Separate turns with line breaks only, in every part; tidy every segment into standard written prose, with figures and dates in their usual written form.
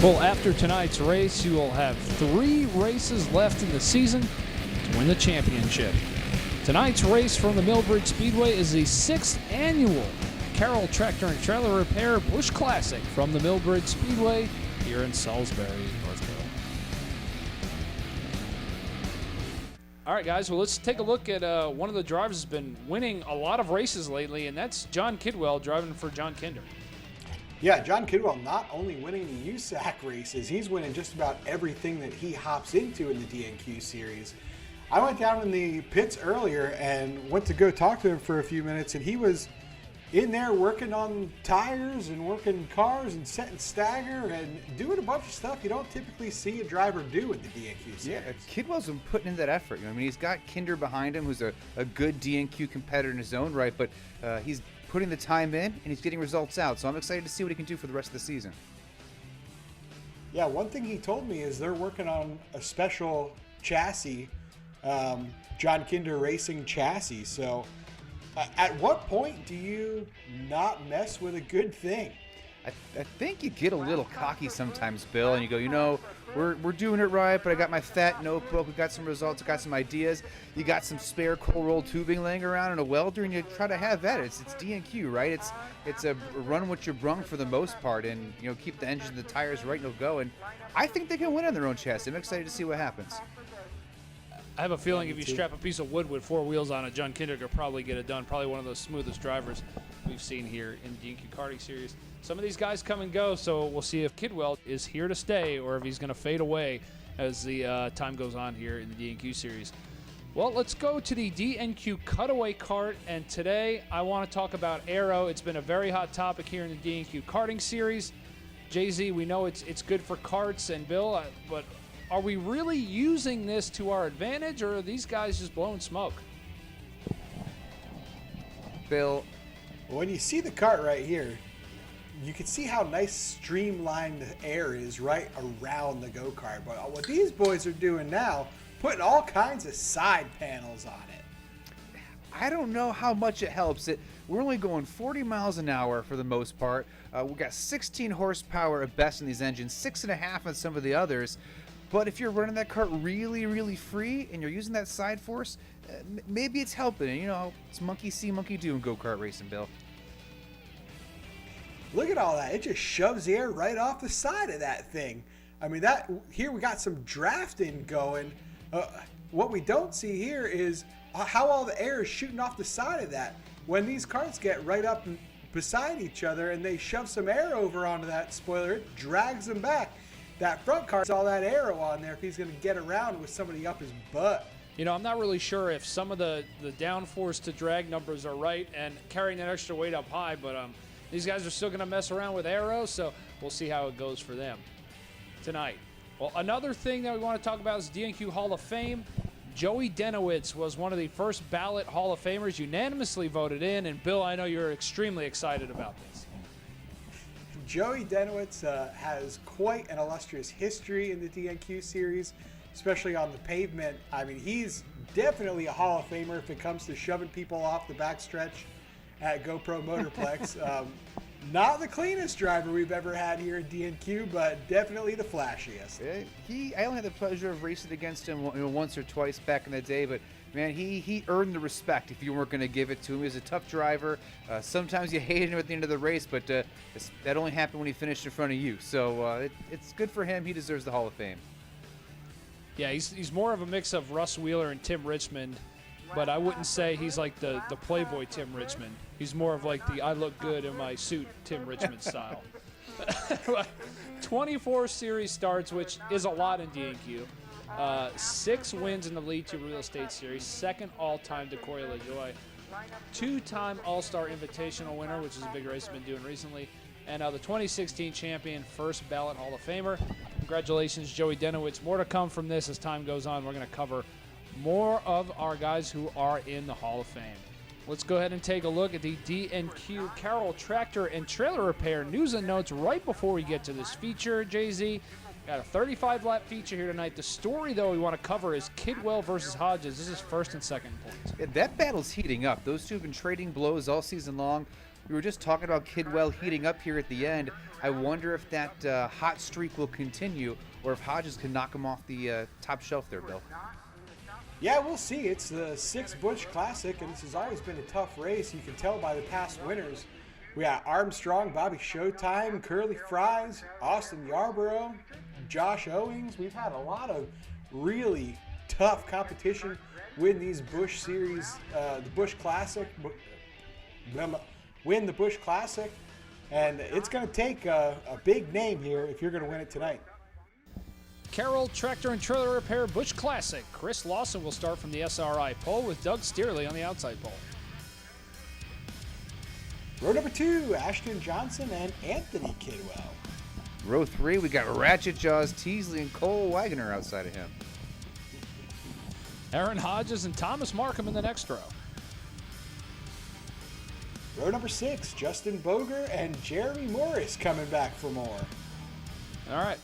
Well, after tonight's race, you will have 3 races left in the season to win the championship. Tonight's race from the Millbridge Speedway is the 6th annual Carroll Tractor and Trailer Repair Busch Classic from the Millbridge Speedway here in Salisbury, North Carolina. All right, guys, well, let's take a look at one of the drivers who's been winning a lot of races lately, and that's John Kidwell driving for John Kinder.
Yeah, John Kidwell not only winning the USAC races, he's winning just about everything that he hops into in the DNQ series. I went down in the pits earlier and went to go talk to him for a few minutes, and he was in there working on tires and working cars and setting stagger and doing a bunch of stuff you don't typically see a driver do in the DNQ series.
Yeah, Kidwell's been putting in that effort. I mean, he's got Kinder behind him, who's a good DNQ competitor in his own right, but he's putting the time in and he's getting results out. So I'm excited to see what he can do for the rest of the season.
Yeah, one thing he told me is they're working on a special chassis, John Kinder Racing chassis. So at what point do you not mess with a good thing?
I think you get a little cocky sometimes, Bill, and you go, we're doing it right, but I got my fat notebook, we got some results, I got some ideas, you got some spare cold rolled tubing laying around and a welder, and you try to have that. It's DNQ, right? It's a run what you brung for the most part, and keep the engine, the tires right, and it'll go. And I think they can win on their own chassis. I'm excited to see what happens.
I have a feeling if you strap a piece of wood with 4 wheels on it, John Kinder could probably get it done. Probably one of the smoothest drivers we've seen here in the DNQ karting series. Some of these guys come and go, so we'll see if Kidwell is here to stay or if he's going to fade away as the time goes on here in the DNQ series. Well, let's go to the DNQ cutaway kart, and today I want to talk about aero. It's been a very hot topic here in the DNQ karting series. JZ, we know it's good for karts, and Bill, but are we really using this to our advantage, or are these guys just blowing smoke?
Bill,
when you see the kart right here, you can see how nice streamlined the air is right around the go-kart. But what these boys are doing now, putting all kinds of side panels on it.
I don't know how much it helps. We're only going 40 miles an hour for the most part. We've got 16 horsepower at best in these engines, 6.5 on some of the others. But if you're running that kart really, really free and you're using that side force, maybe it's helping. It's monkey see, monkey do in go-kart racing, Bill.
Look at all that. It just shoves the air right off the side of that thing. I mean, here we got some drafting going. What we don't see here is how all the air is shooting off the side of that. When these karts get right up beside each other and they shove some air over onto that spoiler, it drags them back. That front car's all that aero on there if he's going to get around with somebody up his butt.
I'm not really sure if some of the downforce to drag numbers are right and carrying that extra weight up high, but these guys are still going to mess around with aero, so we'll see how it goes for them tonight. Well, another thing that we want to talk about is DNQ Hall of Fame. Joey Dennowitz was one of the first ballot Hall of Famers, unanimously voted in, and Bill, I know you're extremely excited about this.
Joey Dennowitz has quite an illustrious history in the DNQ series, especially on the pavement. I mean, he's definitely a Hall of Famer if it comes to shoving people off the backstretch at GoPro Motorplex. Not the cleanest driver we've ever had here at DNQ, but definitely the flashiest.
I only had the pleasure of racing against him once or twice back in the day, but man, he earned the respect if you weren't going to give it to him. He was a tough driver. Sometimes you hated him at the end of the race, but that only happened when he finished in front of you. So it's good for him. He deserves the Hall of Fame.
Yeah, he's more of a mix of Russ Wheeler and Tim Richmond, but I wouldn't say he's like the Playboy Tim Richmond. He's more of like the I look good in my suit Tim Richmond style. 24 series starts, which is a lot in DNQ. 6 wins in the Lead 2 Real Estate Series, second all-time to Corey LaJoie, 2-time All-Star Invitational winner, which is a big race he's been doing recently, and the 2016 champion, first ballot Hall of Famer. Congratulations, Joey Dennowitz. More to come from this as time goes on. We're going to cover more of our guys who are in the Hall of Fame. Let's go ahead and take a look at the DNQ Carroll Tractor and Trailer Repair news and notes right before we get to this feature, JZ. Got a 35-lap feature here tonight. The story, though, we want to cover is Kidwell versus Hodges. This is first and second points.
Yeah, that battle's heating up. Those two have been trading blows all season long. We were just talking about Kidwell heating up here at the end. I wonder if that hot streak will continue, or if Hodges can knock him off the top shelf there, Bill.
Yeah, we'll see. It's the 6th Busch Classic, and this has always been a tough race. You can tell by the past winners. We got Armstrong, Bobby Showtime, Curly Fries, Austin Yarborough, Josh Owings. We've had a lot of really tough competition win these Busch Series, the Busch Classic, win the Busch Classic, and it's going to take a big name here if you're going to win it tonight.
Carroll Tractor and Trailer Repair Busch Classic. Chris Lawson will start from the SRI pole with Doug Steerley on the outside pole.
Row number 2, Ashton Johnson and Anthony Kidwell.
Row 3, we got Ratchet Jaws, Teasley, and Cole Wagner outside of him.
Aaron Hodges and Thomas Markham in the next row.
Row number 6, Justin Boger and Jeremy Morris coming back for more.
All right.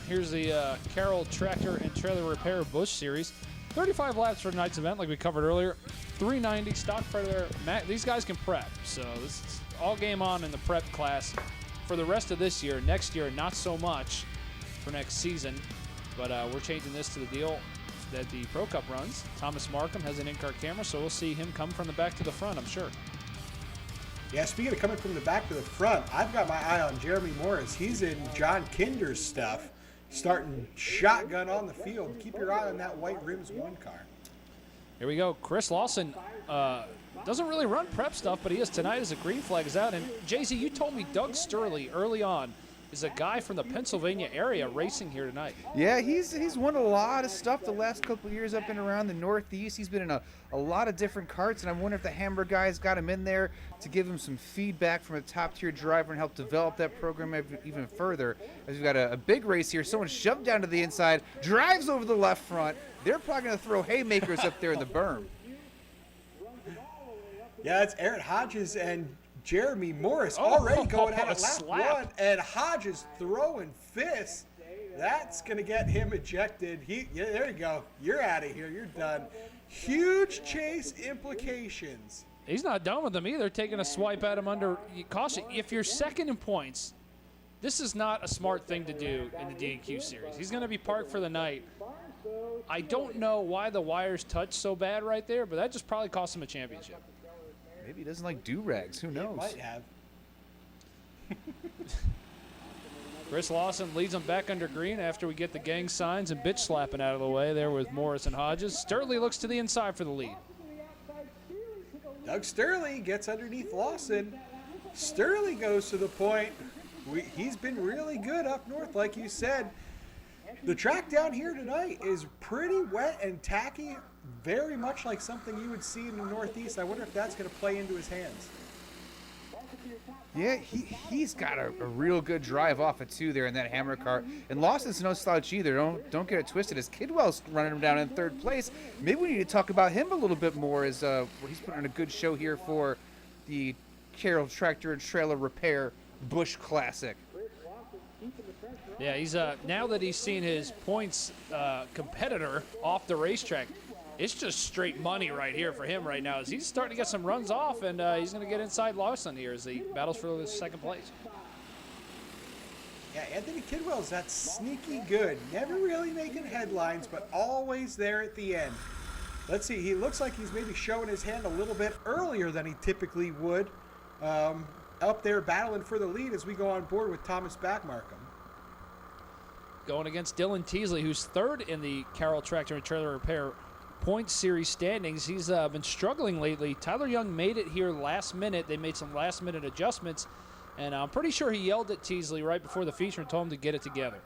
Here's the Carroll Tractor and Trailer Repair Busch Series. 35 laps for tonight's event, like we covered earlier. 390 stock predator. These guys can prep, so this is all game on in the prep class for the rest of this year. Next year, not so much for next season, but we're changing this to the deal that the Pro Cup runs. Thomas Markham has an in-car camera, so we'll see him come from the back to the front, I'm sure.
Yeah, speaking of coming from the back to the front, I've got my eye on Jeremy Morris. He's in John Kinder's stuff, starting shotgun on the field. Keep your eye on that White Rims 1 car.
Here we go. Chris Lawson doesn't really run prep stuff, but he is tonight as the green flag is out. And, Jay-Z, you told me Doug Steerley early on is a guy from the Pennsylvania area racing here tonight.
Yeah, he's won a lot of stuff the last couple of years up and around the Northeast. He's been in a lot of different karts, and I wonder if the Hammer guys got him in there to give him some feedback from a top-tier driver and help develop that program even further. As we've got a big race here. Someone shoved down to the inside, drives over the left front. They're probably going to throw haymakers up there in the berm.
Yeah, it's Aaron Hodges and Jeremy Morris already going at it lap 1, and Hodges throwing fists. That's going to get him ejected. Yeah, there you go. You're out of here. You're done. Huge chase implications.
He's not done with them either, taking a swipe at him under caution. If you're second in points, this is not a smart thing to do in the DNQ series. He's going to be parked for the night. I don't know why the wires touched so bad right there, but that just probably cost him a championship.
Maybe he doesn't like do-rags. Who knows?
It might have.
Chris Lawson leads them back under green after we get the gang signs and bitch slapping out of the way there with Morris and Hodges. Steerley looks to the inside for the lead.
Doug Steerley gets underneath Lawson. Steerley goes to the point. He's been really good up north, like you said. The track down here tonight is pretty wet and tacky, very much like something you would see in the Northeast. I wonder if that's going to play into his hands.
Yeah, he's got a real good drive off of 2 there in that Hammer car. And Lawson's no slouch either. Don't get it twisted. As Kidwell's running him down in 3rd place, maybe we need to talk about him a little bit more as he's putting on a good show here for the Carroll Tractor and Trailer Repair Busch Classic.
Yeah, he's now that he's seen his points competitor off the racetrack, it's just straight money right here for him right now. As he's starting to get some runs off, and he's going to get inside Lawson here as he battles for the 2nd place.
Yeah, Anthony Kidwell's that sneaky good. Never really making headlines, but always there at the end. Let's see, he looks like he's maybe showing his hand a little bit earlier than he typically would. Up there battling for the lead as we go on board with Thomas Backmarkham.
Going against Dylan Teasley, who's 3rd in the Carroll Tractor and Trailer Repair Points Series standings. He's been struggling lately. Tyler Young made it here last minute. They made some last-minute adjustments, and I'm pretty sure he yelled at Teasley right before the feature and told him to get it together.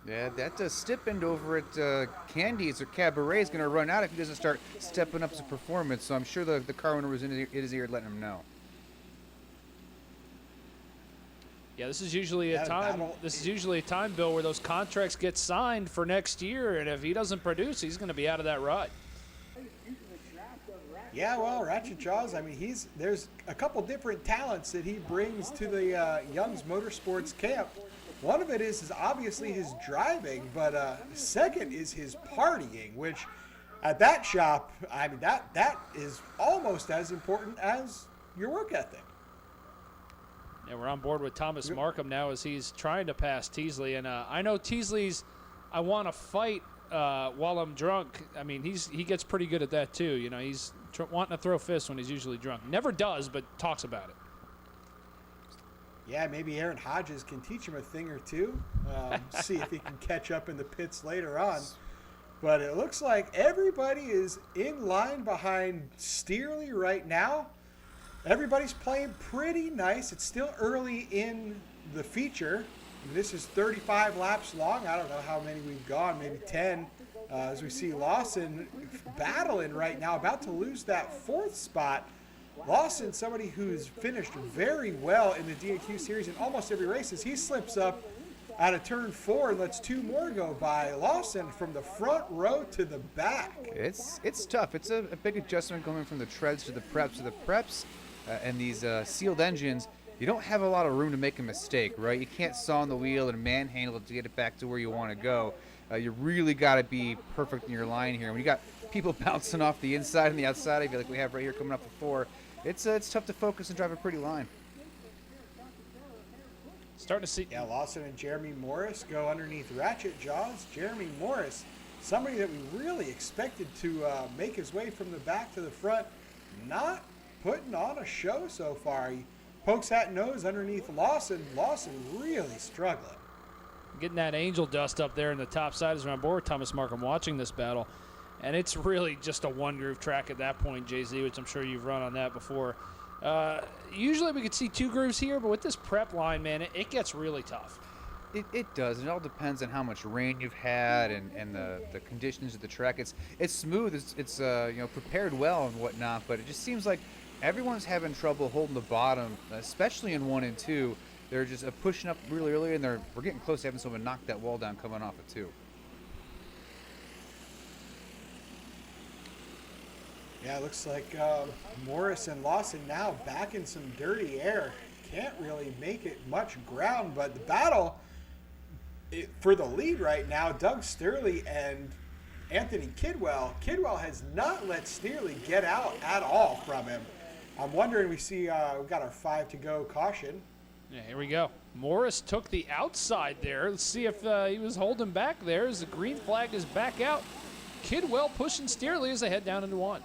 Yeah, that stipend over at Candy's or Cabaret is going to run out if he doesn't start stepping up his performance, so I'm sure the car owner was in his ear letting him know.
Yeah, this is usually a time. This is usually a time, Bill, where those contracts get signed for next year, and if he doesn't produce, he's going to be out of that ride.
Yeah, well, Ratchet Jaws. I mean, there's a couple different talents that he brings to the Young's Motorsports camp. One of it is obviously his driving, but second is his partying, which at that shop, I mean, that is almost as important as your work ethic.
Yeah, we're on board with Thomas Markham now as he's trying to pass Teasley. And I know Teasley's I want to fight while I'm drunk. I mean, he gets pretty good at that too. You know, he's wanting to throw fists when he's usually drunk. Never does, but talks about it.
Yeah, maybe Aaron Hodges can teach him a thing or two. See if he can catch up in the pits later on. But it looks like everybody is in line behind Steerly right now. Everybody's playing pretty nice. It's still early in the feature. This is 35 laps long. I don't know how many we've gone, maybe 10. As we see Lawson battling right now, about to lose that 4th spot. Lawson, somebody who's finished very well in the DNQ series in almost every race, as he slips up out of turn 4 and lets 2 more go by. Lawson from the front row to the back.
It's tough. It's a big adjustment going from the treads to the preps. And these sealed engines, you don't have a lot of room to make a mistake, right? You can't saw on the wheel and manhandle it to get it back to where you want to go. You really got to be perfect in your line here. When you got people bouncing off the inside and the outside, I feel like we have right here coming up the 4, it's tough to focus and drive a pretty line.
Starting to see.
Yeah, Lawson and Jeremy Morris go underneath ratchet jaws. Jeremy Morris, somebody that we really expected to make his way from the back to the front, not putting on a show so far. He pokes that nose underneath Lawson. Lawson really struggling.
Getting that angel dust up there in the top side as we're on board with Thomas Markham watching this battle. And it's really just a one-groove track at that point, JZ, which I'm sure you've run on that before. Usually we could see 2 grooves here, but with this prep line, man, it gets really tough.
It does. It all depends on how much rain you've had and the conditions of the track. It's smooth. It's prepared well and whatnot, but it just seems like everyone's having trouble holding the bottom, especially in 1 and 2. They're just pushing up really early, and we're getting close to having someone knock that wall down coming off of 2.
Yeah, it looks like Morris and Lawson now back in some dirty air. Can't really make it much ground, but the battle for the lead right now, Doug Sturley and Anthony Kidwell. Kidwell has not let Sturley get out at all from him. I'm wondering, we've got our 5 to go caution.
Yeah, here we go. Morris took the outside there. Let's see if he was holding back there as the green flag is back out. Kidwell pushing Steerly as they head down into 1.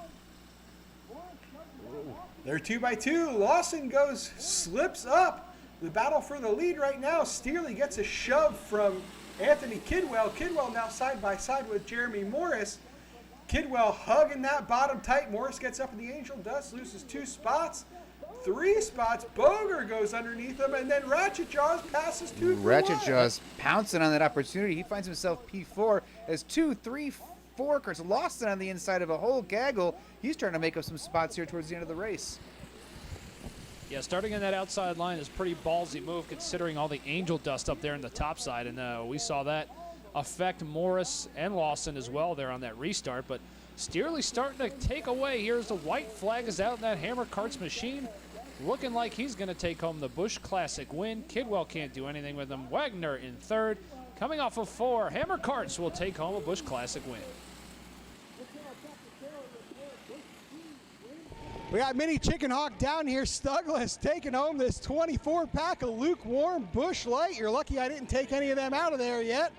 They're 2 by 2. Lawson slips up. The battle for the lead right now. Steerly gets a shove from Anthony Kidwell. Kidwell now side by side with Jeremy Morris. Kidwell hugging that bottom tight. Morris gets up in the angel dust, loses 2 spots. 3 spots. Boger goes underneath him, and then Ratchet Jaws passes 2 for
Ratchet
one.
Jaws pouncing on that opportunity. He finds himself P4 as 2, 3, 4 cars. Lawson on the inside of a whole gaggle. He's trying to make up some spots here towards the end of the race.
Yeah, starting in that outside line is a pretty ballsy move considering all the angel dust up there in the top side. And we saw that affect Morris and Lawson as well there on that restart. But Steerly starting to take away. Here's the white flag is out in that Hammer Karts machine. Looking like he's going to take home the Busch Classic win. Kidwell can't do anything with him. Wagner in 3rd. Coming off of 4, Hammer Karts will take home a Busch Classic win.
We got Mini Chicken Hawk down here. Stuggless taking home this 24-pack of lukewarm Busch Light. You're lucky I didn't take any of them out of there yet.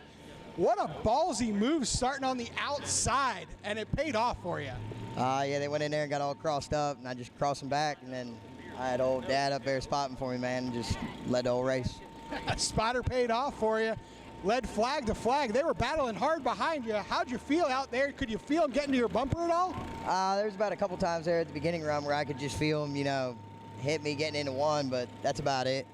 What a ballsy move starting on the outside, and it paid off for you.
Yeah, they went in there and got all crossed up, and I just crossed them back, and then I had old Dad up there spotting for me, man, and just led the whole race.
Spotter paid off for you. Led flag to flag. They were battling hard behind you. How'd you feel out there? Could you feel them getting to your bumper at all?
There's about a couple times there at the beginning run where I could just feel them, hit me getting into 1, but that's about it.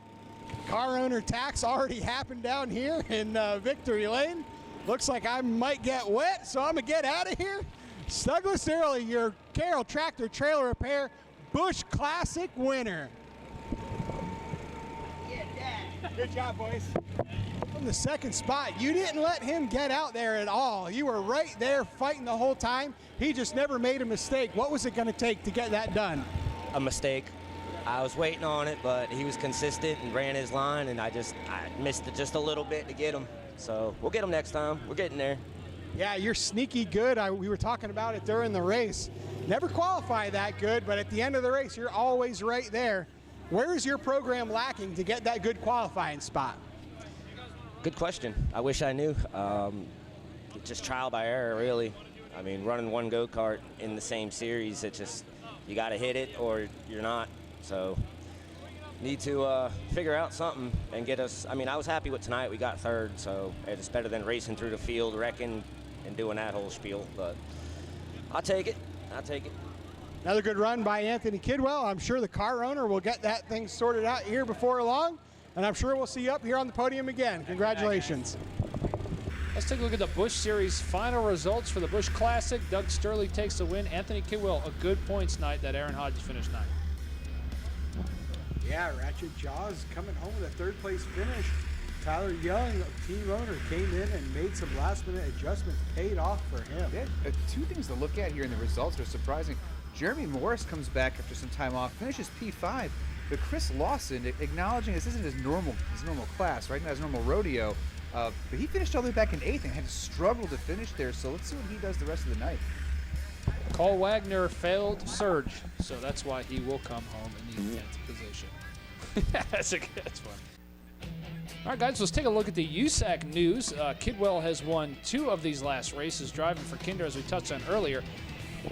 Car owner tax already happened down here in Victory Lane. Looks like I might get wet, so I'm going to get out of here. Stuggless Early, your Carroll Tractor Trailer Repair Busch Classic winner.
Yeah, Dad.
Good job, boys. From the 2nd spot, you didn't let him get out there at all. You were right there fighting the whole time. He just never made a mistake. What was it going to take to get that done?
A mistake. I was waiting on it, but he was consistent and ran his line, and I missed it just a little bit to get him. So we'll get him next time. We're getting there.
Yeah, you're sneaky good. We were talking about it during the race. Never qualify that good, but at the end of the race, you're always right there. Where is your program lacking to get that good qualifying spot?
Good question. I wish I knew. Just trial by error, really. I mean, running one go-kart in the same series, it just, you got to hit it or you're not. So need to figure out something and get us. I mean, I was happy with tonight. We got third, so it's better than racing through the field, wrecking, and doing that whole spiel. But I'll take it. I'll take it.
Another good run by Anthony Kidwell. I'm sure the car owner will get that thing sorted out here before long, and I'm sure we'll see you up here on the podium again. Congratulations.
Let's take a look at the Busch Series final results for the Busch Classic. Doug Sturley takes the win. Anthony Kidwell, a good points night that Aaron Hodges finished ninth.
Yeah, Ratchet Jaws coming home with a third-place finish. Tyler Young, team owner, came in and made some last-minute adjustments, paid off for him.
Yeah, two things to look at here, and the results are surprising. Jeremy Morris comes back after some time off, finishes P5, but Chris Lawson, acknowledging this isn't his normal class, right? Not his normal rodeo, but he finished all the way back in 8th and had to struggle to finish there, so let's see what he does the rest of the night.
Cole Wagner failed surge, so that's why he will come home in the 10th position. that's fun. All right, guys, let's take a look at the USAC news. Kidwell has won 2 of these last races, driving for Kinder, as we touched on earlier.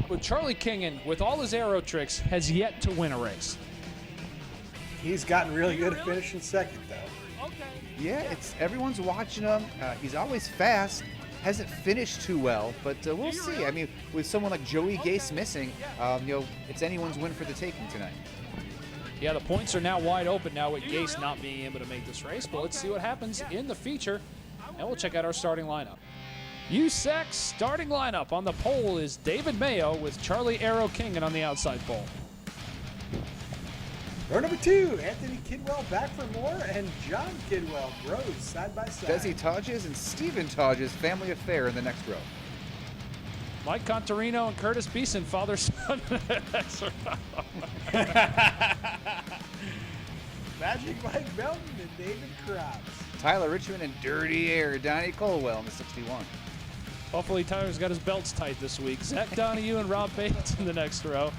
But Charlie Kingen, with all his aero tricks, has yet to win a race.
He's gotten really good at finishing second, though.
Yeah, everyone's watching him. He's always fast. Hasn't finished too well, but we'll see. I mean, with someone like Joey Gase missing, it's anyone's win for the taking tonight.
Yeah, the points are now wide open now with Gase not being able to make this race, but let's see what happens in the feature, and we'll check out our starting lineup. USAC starting lineup on the pole is David Mayo with Charlie Arrow Kingen on the outside pole.
Row number 2, Anthony Kidwell back for more, and John Kidwell rows side by side.
Desi Hodges and Stephen Hodges, family affair in the next row.
Mike Contarino and Curtis Beeson, father-son.
Magic Mike Melton and David Krabs.
Tyler Richmond and Dirty Air, Donnie Colwell in the 61.
Hopefully Tyler's got his belts tight this week. Zach Donahue and Rob Bates in the next row.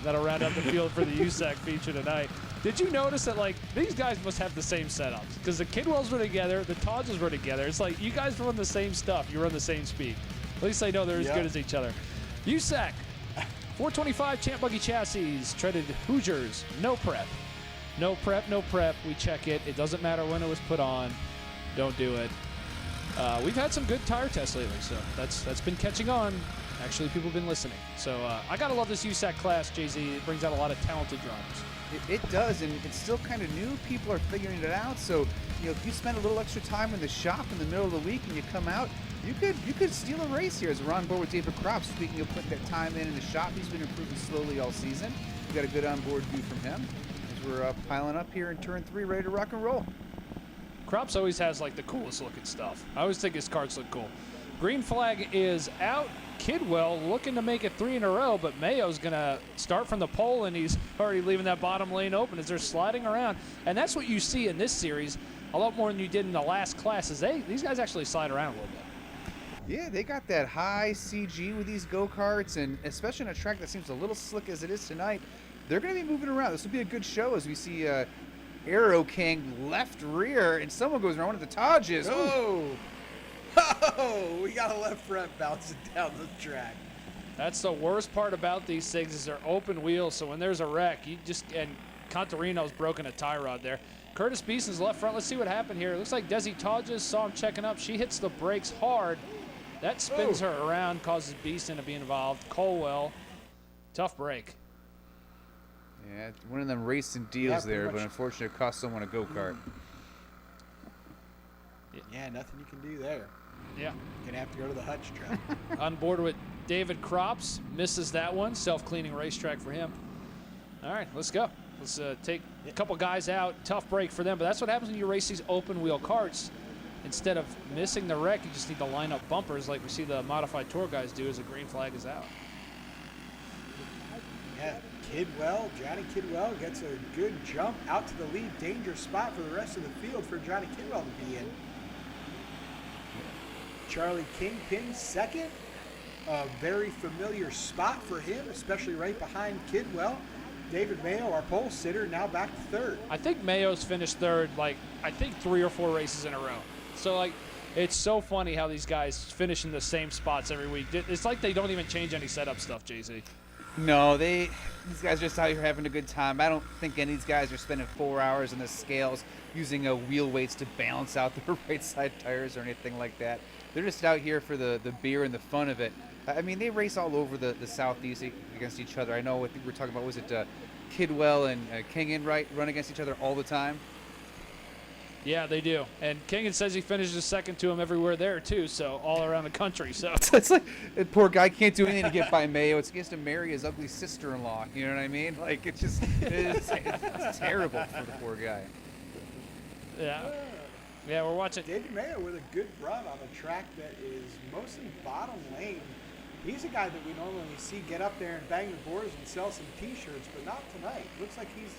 That'll round up the field for the USAC feature tonight. Did you notice that, these guys must have the same setups? Because the Kidwells were together, the Hodges were together. It's like, you guys run the same stuff. You run the same speed. At least they know they're as good as each other. USAC, 425 Champ Buggy chassis, treaded Hoosiers, no prep. No prep, no prep. We check it. It doesn't matter when it was put on. Don't do it. We've had some good tire tests lately, so that's been catching on. Actually, people have been listening. So I got to love this USAC class, JZ. It brings out a lot of talented drivers.
It does, and it's still kind of new. People are figuring it out. So, if you spend a little extra time in the shop in the middle of the week and you come out, you could steal a race here. As we're on board with David Kropp, speaking of putting that time in the shop, he's been improving slowly all season. We got a good onboard view from him as we're piling up here in turn 3, ready to rock and roll.
Kropps always has the coolest looking stuff. I always think his carts look cool. Green flag is out. Kidwell looking to make it 3 in a row, but Mayo's going to start from the pole, and he's already leaving that bottom lane open as they're sliding around. And that's what you see in this series a lot more than you did in the last classes. These guys actually slide around a little bit.
Yeah, they got that high CG with these go-karts, and especially on a track that seems a little slick as it is tonight, they're going to be moving around. This will be a good show as we see Arrow King left rear, and someone goes around with the Hodges.
Oh, we got a left front bouncing down the track.
That's the worst part about these things is they're open wheels, so when there's a wreck, and Contarino's broken a tie rod there. Curtis Beeson's left front. Let's see what happened here. It looks like Desi Hodges saw him checking up. She hits the brakes hard. That spins her around, causes Beeson to be involved. Colwell, tough break.
Yeah, one of them racing deals there, but unfortunately it cost someone a go-kart.
Yeah, nothing you can do there.
Yeah.
You're going to have to go to the Hutch track.
On board with David Kropps. Misses that one. Self-cleaning racetrack for him. All right, let's go. Let's take a couple guys out. Tough break for them, but that's what happens when you race these open-wheel karts. Instead of missing the wreck, you just need to line up bumpers like we see the modified tour guys do as the green flag is out.
Yeah, Johnny Kidwell gets a good jump out to the lead. Danger spot for the rest of the field for Johnny Kidwell to be in. Charlie Kingpin second. A very familiar spot for him, especially right behind Kidwell. David Mayo, our pole sitter, now back to third.
I think Mayo's finished third, like, I think 3 or 4 races in a row. So, like, it's so funny how these guys finish in the same spots every week. It's like they don't even change any setup stuff, JC.
No, these guys are just out here having a good time. I don't think any of these guys are spending 4 hours in the scales using wheel weights to balance out their right side tires or anything like that. They're just out here for the beer and the fun of it. I mean, they race all over the Southeast against each other. I know, I think we're talking about, was it Kidwell and Kingan, right, run against each other all the time?
Yeah, they do. And Kingan says he finishes second to him everywhere there, too, so all around the country. So
it's like, the poor guy can't do anything to get by Mayo. It's against to marry his ugly sister-in-law. You know what I mean? Like, it's just, it's terrible for the poor guy.
Yeah. Yeah, we're watching.
David Mayo with a good run on a track that is mostly bottom lane. He's a guy that we normally see get up there and bang the boards and sell some T-shirts, but not tonight. Looks like he's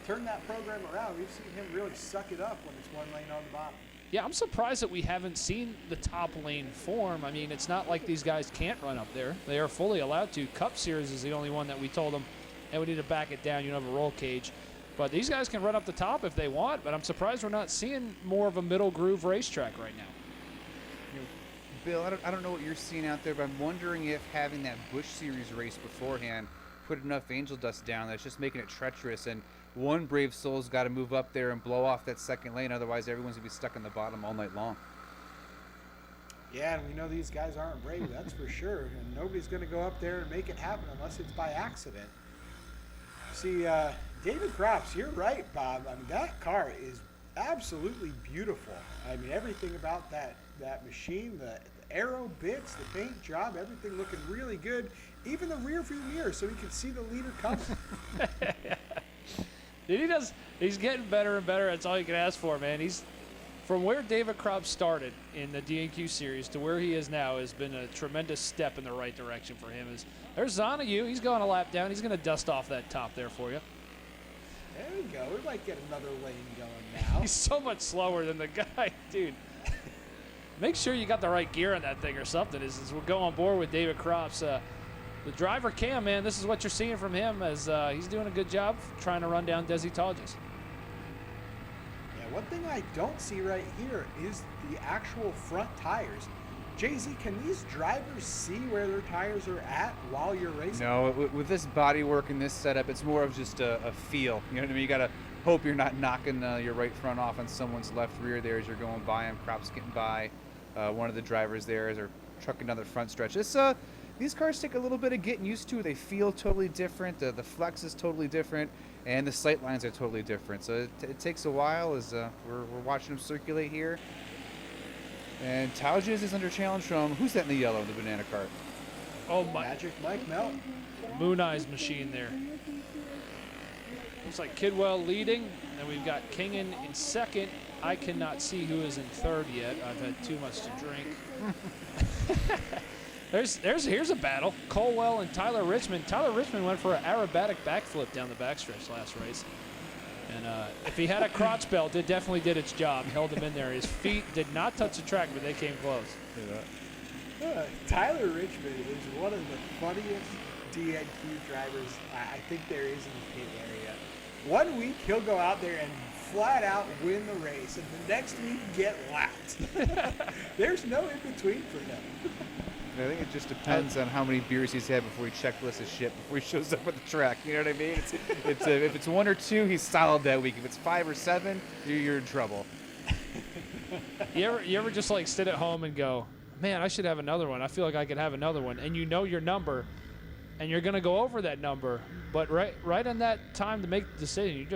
turned that program around. We've seen him really suck it up when it's one lane on the bottom.
Yeah, I'm surprised that we haven't seen the top lane form. I mean, it's not like these guys can't run up there. They are fully allowed to. Cup Series is the only one that we told them, and we need to back it down. You don't have a roll cage. But these guys can run up the top if they want, but I'm surprised we're not seeing more of a middle groove racetrack right now.
Bill, I don't know what you're seeing out there, but I'm wondering if having that Busch Series race beforehand put enough angel dust down that's just making it treacherous, and one brave soul's got to move up there and blow off that second lane, otherwise everyone's going to be stuck in the bottom all night long.
Yeah, and we know these guys aren't brave, that's for sure, and nobody's going to go up there and make it happen unless it's by accident. See, David Crops, you're right, Bob. I mean, that car is absolutely beautiful. I mean, everything about that machine, the aero bits, the paint job, everything looking really good. Even the rear view mirror, so he can see the leader coming.
He's getting better and better. That's all you can ask for, man. He's from where David Crops started in the DNQ series to where he is now has been a tremendous step in the right direction for him. There's Zonahue. He's going a lap down. He's going to dust off that top there for you.
There we go. We might get another lane going now.
He's so much slower than the guy, dude. Make sure you got the right gear on that thing or something as we'll go on board with David Crops. The driver Cam, man, this is what you're seeing from him as he's doing a good job trying to run down Desi Hodges.
Yeah, one thing I don't see right here is the actual front tires. Jay-Z, can these drivers see where their tires are at while you're racing?
No, with this body work and this setup, it's more of just a feel. You know what I mean? You got to hope you're not knocking your right front off on someone's left rear there as you're going by him. Crops getting by one of the drivers there as they're trucking down the front stretch. These cars take a little bit of getting used to. They feel totally different. The flex is totally different, and the sight lines are totally different. So it takes a while as we're watching them circulate here. And Hodges is under challenge from, who's that in the yellow in the banana cart?
Oh, my.
Magic Mike Melton.
Moon Eyes machine there. Looks like Kidwell leading, and we've got Kingan in second. I cannot see who is in third yet. I've had too much to drink. Here's a battle. Colwell and Tyler Richmond. Tyler Richmond went for an aerobatic backflip down the backstretch last race. And if he had a crotch belt, it definitely did its job. Held him in there. His feet did not touch the track, but they came close.
Tyler Richmond is one of the funniest DNQ drivers I think there is in the pit area. 1 week, he'll go out there and flat out win the race, and the next week get lapped. There's no in-between for him.
I think it just depends on how many beers he's had before he checklists his shit before he shows up at the track. You know what I mean? If it's 1 or 2, he's solid that week. If it's 5 or 7, you're in trouble.
You ever just like sit at home and go, man, I should have another one. I feel like I could have another one. And you know your number, and you're going to go over that number. But right on that time to make the decision, you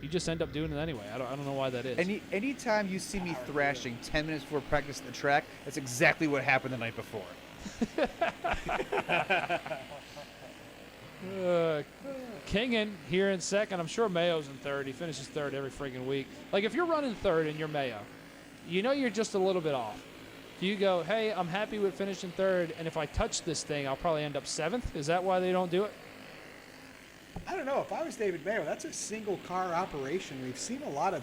just end up doing it anyway. I don't know why that is.
Anytime you see me thrashing 10 minutes before practice at the track, that's exactly what happened the night before.
Kingan here in second. I'm sure Mayo's in third. He finishes third every freaking week. Like, if you're running third and you're Mayo, you know you're just a little bit off. Do you go, hey, I'm happy with finishing third, and if I touch this thing, I'll probably end up seventh? Is that why they don't do it?
I don't know. If I was David Mayo, that's a single car operation. We've seen a lot of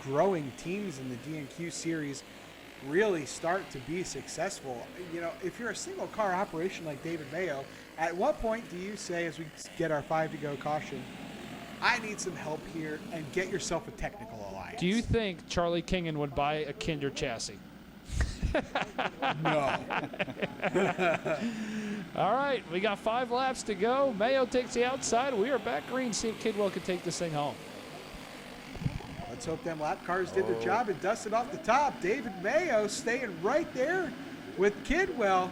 growing teams in the DNQ series really start to be successful. You know, if you're a single car operation like David Mayo, at what point do you say, as we get our 5 to go caution, I need some help here, and get yourself a technical alliance?
Do you think Charlie Kingen would buy a Kinder chassis?
No.
All right, we got 5 laps to go. Mayo takes the outside. We are back green. See if Kidwell can take this thing home.
Let's hope them lap cars did their job and dusted off the top. David Mayo staying right there with Kidwell,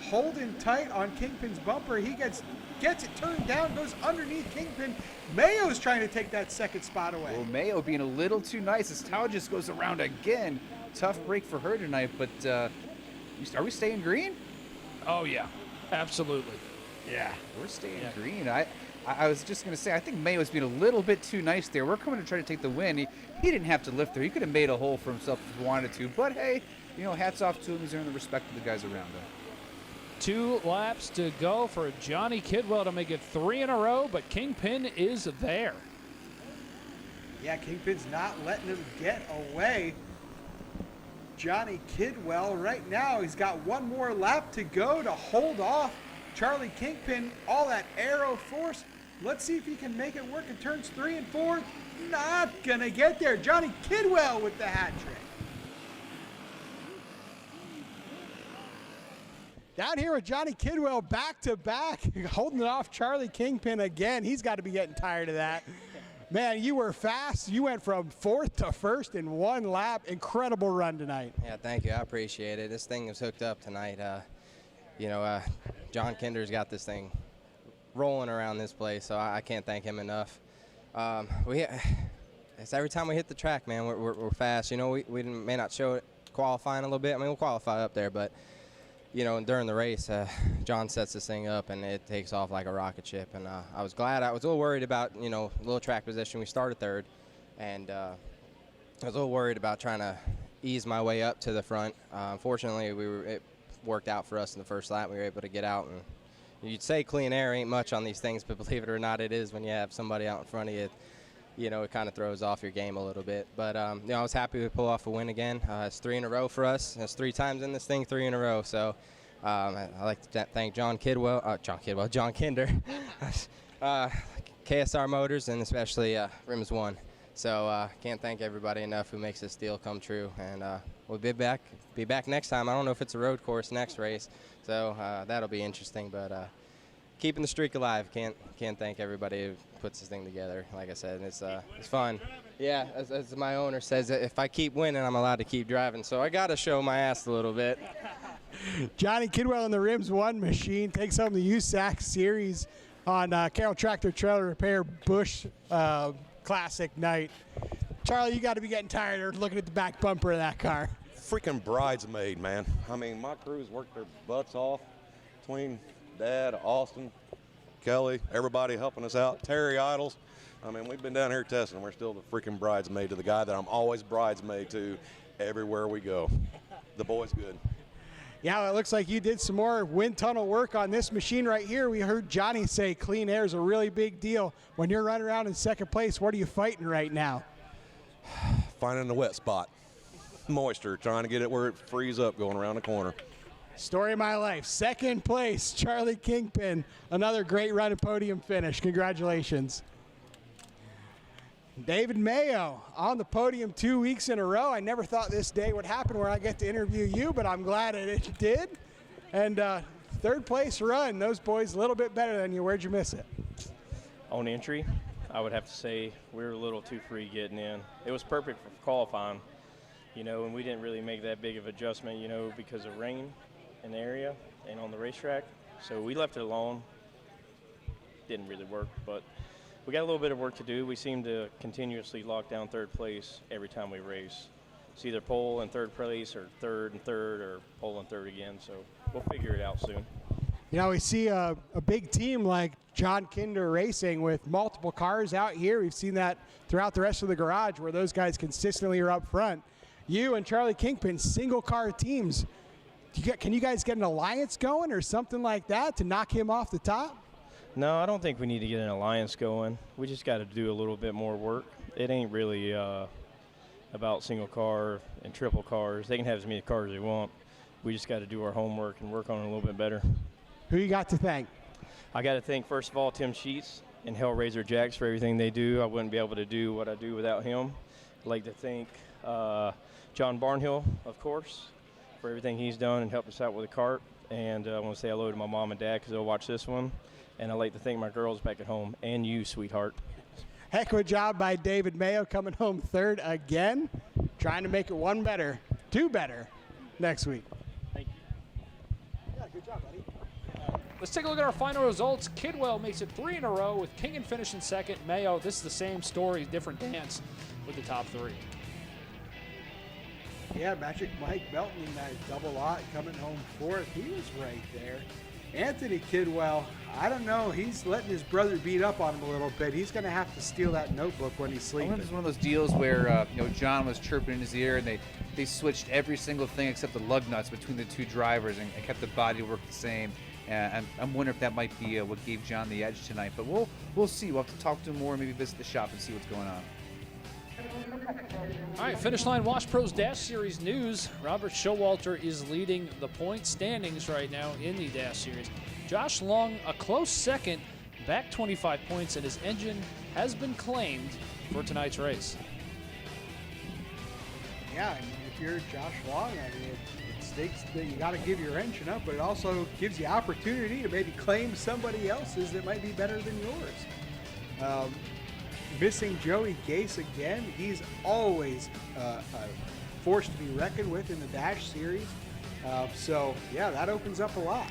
holding tight on Kingpin's bumper. He gets it turned down, goes underneath Kingpin. Mayo's trying to take that second spot away.
Well, Mayo being a little too nice as Hodges goes around again. Tough break for her tonight, but are we staying green?
Oh, yeah, absolutely.
Yeah, we're staying green. I was just going to say, I think Mayo's being a little bit too nice there. We're coming to try to take the win. He didn't have to lift there. He could have made a hole for himself if he wanted to. But, hey, you know, hats off to him. He's earned the respect of the guys around him.
2 laps to go for Johnny Kidwell to make it 3 in a row, but Kingpin is there.
Yeah, Kingpin's not letting him get away. Johnny Kidwell right now, he's got 1 more lap to go to hold off Charlie Kingpin. All that aero force. Let's see if he can make it work in turns 3 and 4. Not gonna get there. Johnny Kidwell with the hat trick.
Down here with Johnny Kidwell back to back, holding it off Charlie Kingpin again. He's got to be getting tired of that. Man, you were fast. You went from 4th to 1st in 1 lap. Incredible run tonight.
Yeah, thank you. I appreciate it. This thing is hooked up tonight. John Kinder's got this thing rolling around this place, so I can't thank him enough. It's every time we hit the track, man, we're fast. You know, we may not show it qualifying a little bit. I mean, we'll qualify up there, but you know, during the race, John sets this thing up and it takes off like a rocket ship. And I was glad. I was a little worried about, you know, little track position. We started 3rd, and I was a little worried about trying to ease my way up to the front. Fortunately, it worked out for us in the first lap. We were able to get out, and you'd say clean air ain't much on these things, but believe it or not, it is when you have somebody out in front of you. You know, it kind of throws off your game a little bit. But, you know, I was happy to pull off a win again. It's 3 in a row for us. It's 3 times in this thing, 3 in a row. So I like to thank John Kinder, KSR Motors, and especially Rims One. So can't thank everybody enough who makes this deal come true. And we'll be back next time. I don't know if it's a road course next race, so that'll be interesting. But keeping the streak alive. Can't thank everybody who puts this thing together. Like I said, it's fun. Yeah, as my owner says, if I keep winning, I'm allowed to keep driving. So I got to show my ass a little bit.
Johnny Kidwell in the Rims One machine takes home the USAC Series on Carroll Tractor Trailer Repair Busch Classic night. Charlie, you got to be getting tired of looking at the back bumper of that car.
Freaking bridesmaid, man. I mean, my crews worked their butts off between Dad, Austin, Kelly, everybody helping us out, Terry Idles. I mean, we've been down here testing. We're still the freaking bridesmaid to the guy that I'm always bridesmaid to everywhere we go. The boy's good.
Yeah, well, it looks like you did some more wind tunnel work on this machine right here. We heard Johnny say clean air is a really big deal. When you're running around in 2nd place, what are you fighting right now?
Finding the wet spot. Moisture, trying to get it where it frees up going around the corner.
Story of my life. 2nd place, Charlie Kingpin. Another great run and podium finish. Congratulations. David Mayo on the podium 2 weeks in a row. I never thought this day would happen where I get to interview you, but I'm glad it did. And 3rd place run. Those boys a little bit better than you. Where'd you miss it?
On entry, I would have to say we were a little too free getting in. It was perfect for qualifying, you know, and we didn't really make that big of adjustment, you know, because of rain in the area and on the racetrack. So we left it alone. Didn't really work, but we got a little bit of work to do. We seem to continuously lock down 3rd place every time we race. It's either pole and 3rd place or 3rd and 3rd or pole and 3rd again. So we'll figure it out soon.
You know, we see a big team like John Kinder Racing with multiple cars out here. We've seen that throughout the rest of the garage where those guys consistently are up front. You and Charlie Kingpin, single car teams. Can you guys get an alliance going or something like that to knock him off the top?
No, I don't think we need to get an alliance going. We just got to do a little bit more work. It ain't really, about single car and triple cars. They can have as many cars as they want. We just got to do our homework and work on it a little bit better.
Who you got to thank?
I got to thank, first of all, Tim Sheets and Hellraiser Jacks for everything they do. I wouldn't be able to do what I do without him. I'd like to thank John Barnhill, of course, for everything he's done and helped us out with the cart. And I want to say hello to my mom and dad because they'll watch this one. And I'd like to thank my girls back at home and you, sweetheart.
Heck of a job by David Mayo coming home third again. Trying to make it one better, two better next week.
Thank you.
Yeah, good job, buddy.
Let's take a look at our final results. Kidwell makes it 3 in a row with Kingen finishing second. Mayo, this is the same story, different dance with the top 3.
Yeah, Magic Mike Melton in that double lot coming home fourth. He was right there. Anthony Kidwell, I don't know. He's letting his brother beat up on him a little bit. He's going to have to steal that notebook when he's
I
sleeping.
wonder if it's one of those deals where John was chirping in his ear and they switched every single thing except the lug nuts between the two drivers and kept the body work the same. And I'm wondering if that might be what gave John the edge tonight. But we'll see. We'll have to talk to him more, maybe visit the shop and see what's going on.
All right, Finish Line Wash Pros Dash Series news. Robert Showalter is leading the point standings right now in the Dash Series. Josh Long, a close second, back 25 points, and his engine has been claimed for tonight's race.
Yeah, I mean, if you're Josh Long, I mean, it stakes that you got to give your engine up, but it also gives you opportunity to maybe claim somebody else's that might be better than yours. Missing Joey Gase again. He's always a force to be reckoned with in the Dash Series. So, yeah, that opens up a lot.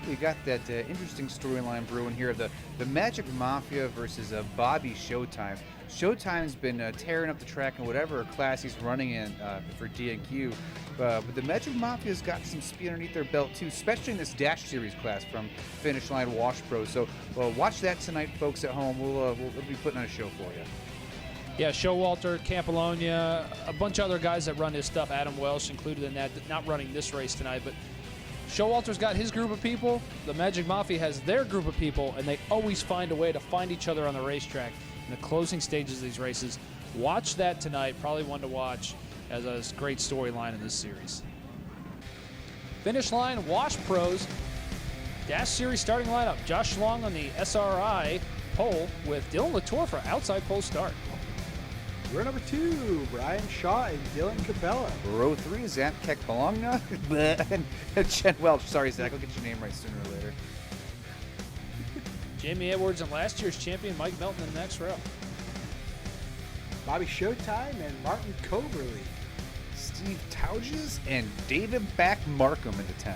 We got that interesting storyline brewing here. The Magic Mafia versus Bobby Showtime. Showtime's been tearing up the track in whatever class he's running in for DNQ. But the Magic Mafia's got some speed underneath their belt too, especially in this Dash Series class from Finish Line Wash Pro. So watch that tonight, folks at home. We'll be putting on a show for you.
Yeah, Showalter, Campolonia, a bunch of other guys that run his stuff, Adam Welsh included in that, not running this race tonight, but Showalter's got his group of people, the Magic Mafia has their group of people, and they always find a way to find each other on the racetrack in the closing stages of these races. Watch that tonight, probably one to watch as a great storyline in this series. Finish Line Wash Pros Dash Series starting lineup. Josh Long on the SRI pole with Dylan Latour for outside pole start.
Row number 2, Brian Shaw and Dylan Capella.
Row 3, Zach Keck-Bologna and Jen Welch. Sorry, Zach, I'll get your name right sooner or later.
Jamie Edwards and last year's champion Mike Melton in the next row.
Bobby Showtime and Martin Coberly.
Steve Tauges and David Back Markham in the 10.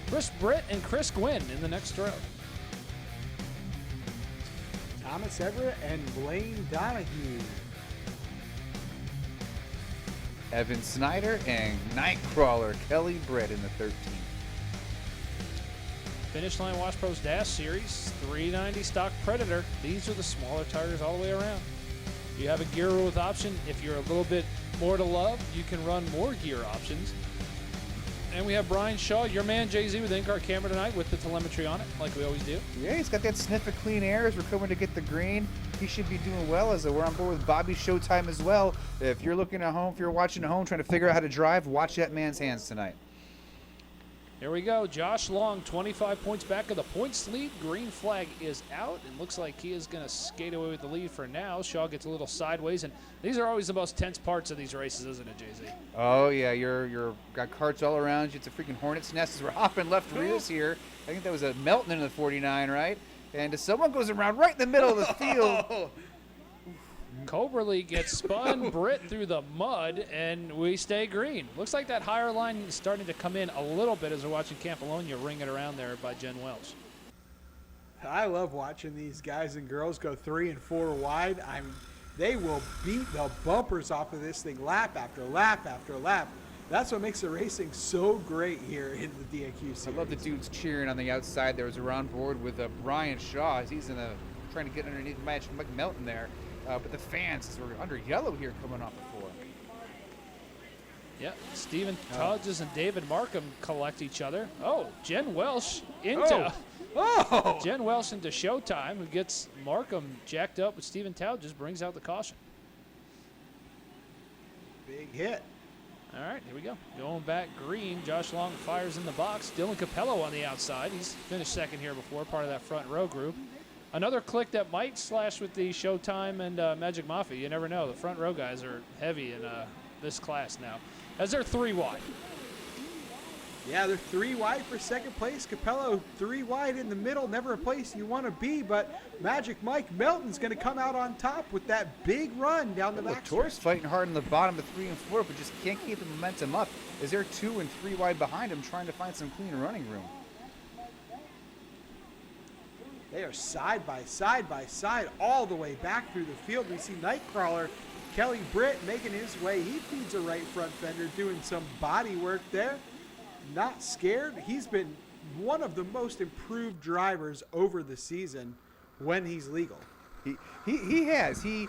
Chris Britt and Chris Gwynn in the next row.
Thomas Everett and Blaine Donahue.
Evan Snyder and Nightcrawler Kelly Britt in the 13.
Finish Line Wash Pros Dash Series 390 stock Predator. These are the smaller tires all the way around. You have a gear with option. If you're a little bit more to love, you can run more gear options. And we have Brian Shaw, your man Jay-Z with in-car camera tonight with the telemetry on it, like we always do.
Yeah, he's got that sniff of clean air as we're coming to get the green. He should be doing well as we're on board with Bobby Showtime as well. If you're looking at home, if you're watching at home trying to figure out how to drive, watch that man's hands tonight.
Here we go. Josh Long, 25 points back of the points lead. Green flag is out. It looks like he is going to skate away with the lead for now. Shaw gets a little sideways, and these are always the most tense parts of these races, isn't it, Jay-Z?
Oh, yeah, you're got carts all around you. It's a freaking hornet's nest as we're hopping left rears here. I think that was a Melton in the 49, right? And someone goes around right in the middle of the field.
Coberly gets spun, Britt through the mud, and we stay green. Looks like that higher line is starting to come in a little bit as we're watching Campolonia ring it around there by Jen Welch.
I love watching these guys and girls go 3 and 4 wide. They will beat the bumpers off of this thing lap after lap after lap. That's what makes the racing so great here in the DNQ series.
I love the dudes cheering on the outside. There was a round board with Brian Shaw as he's trying to get underneath Mike Melton there. But the fans, as we're under yellow here coming off the 4.
Yeah, Stephen Hodges and David Markham collect each other. Oh, Jen Welsh into Jen Welsh into Showtime, who gets Markham jacked up with Stephen Towges, brings out the caution.
Big hit.
All right, here we go. Going back green. Josh Long fires in the box. Dylan Capello on the outside. He's finished second here before, part of that front row group. Another click that might slash with the Showtime and Magic Mafia. You never know. The front row guys are heavy in this class now, as they're 3 wide.
Yeah, they're 3 wide for second place. Capello 3 wide in the middle, never a place you want to be, but Magic Mike Melton's going to come out on top with that big run down the back.
Torres fighting hard in the bottom of 3 and 4, but just can't keep the momentum up. Is there 2 and 3 wide behind him trying to find some clean running room?
They are side by side all the way back through the field. We see Nightcrawler, Kelly Britt making his way. He feeds a right front fender, doing some body work there. Not scared. He's been one of the most improved drivers over the season when he's legal.
He has. He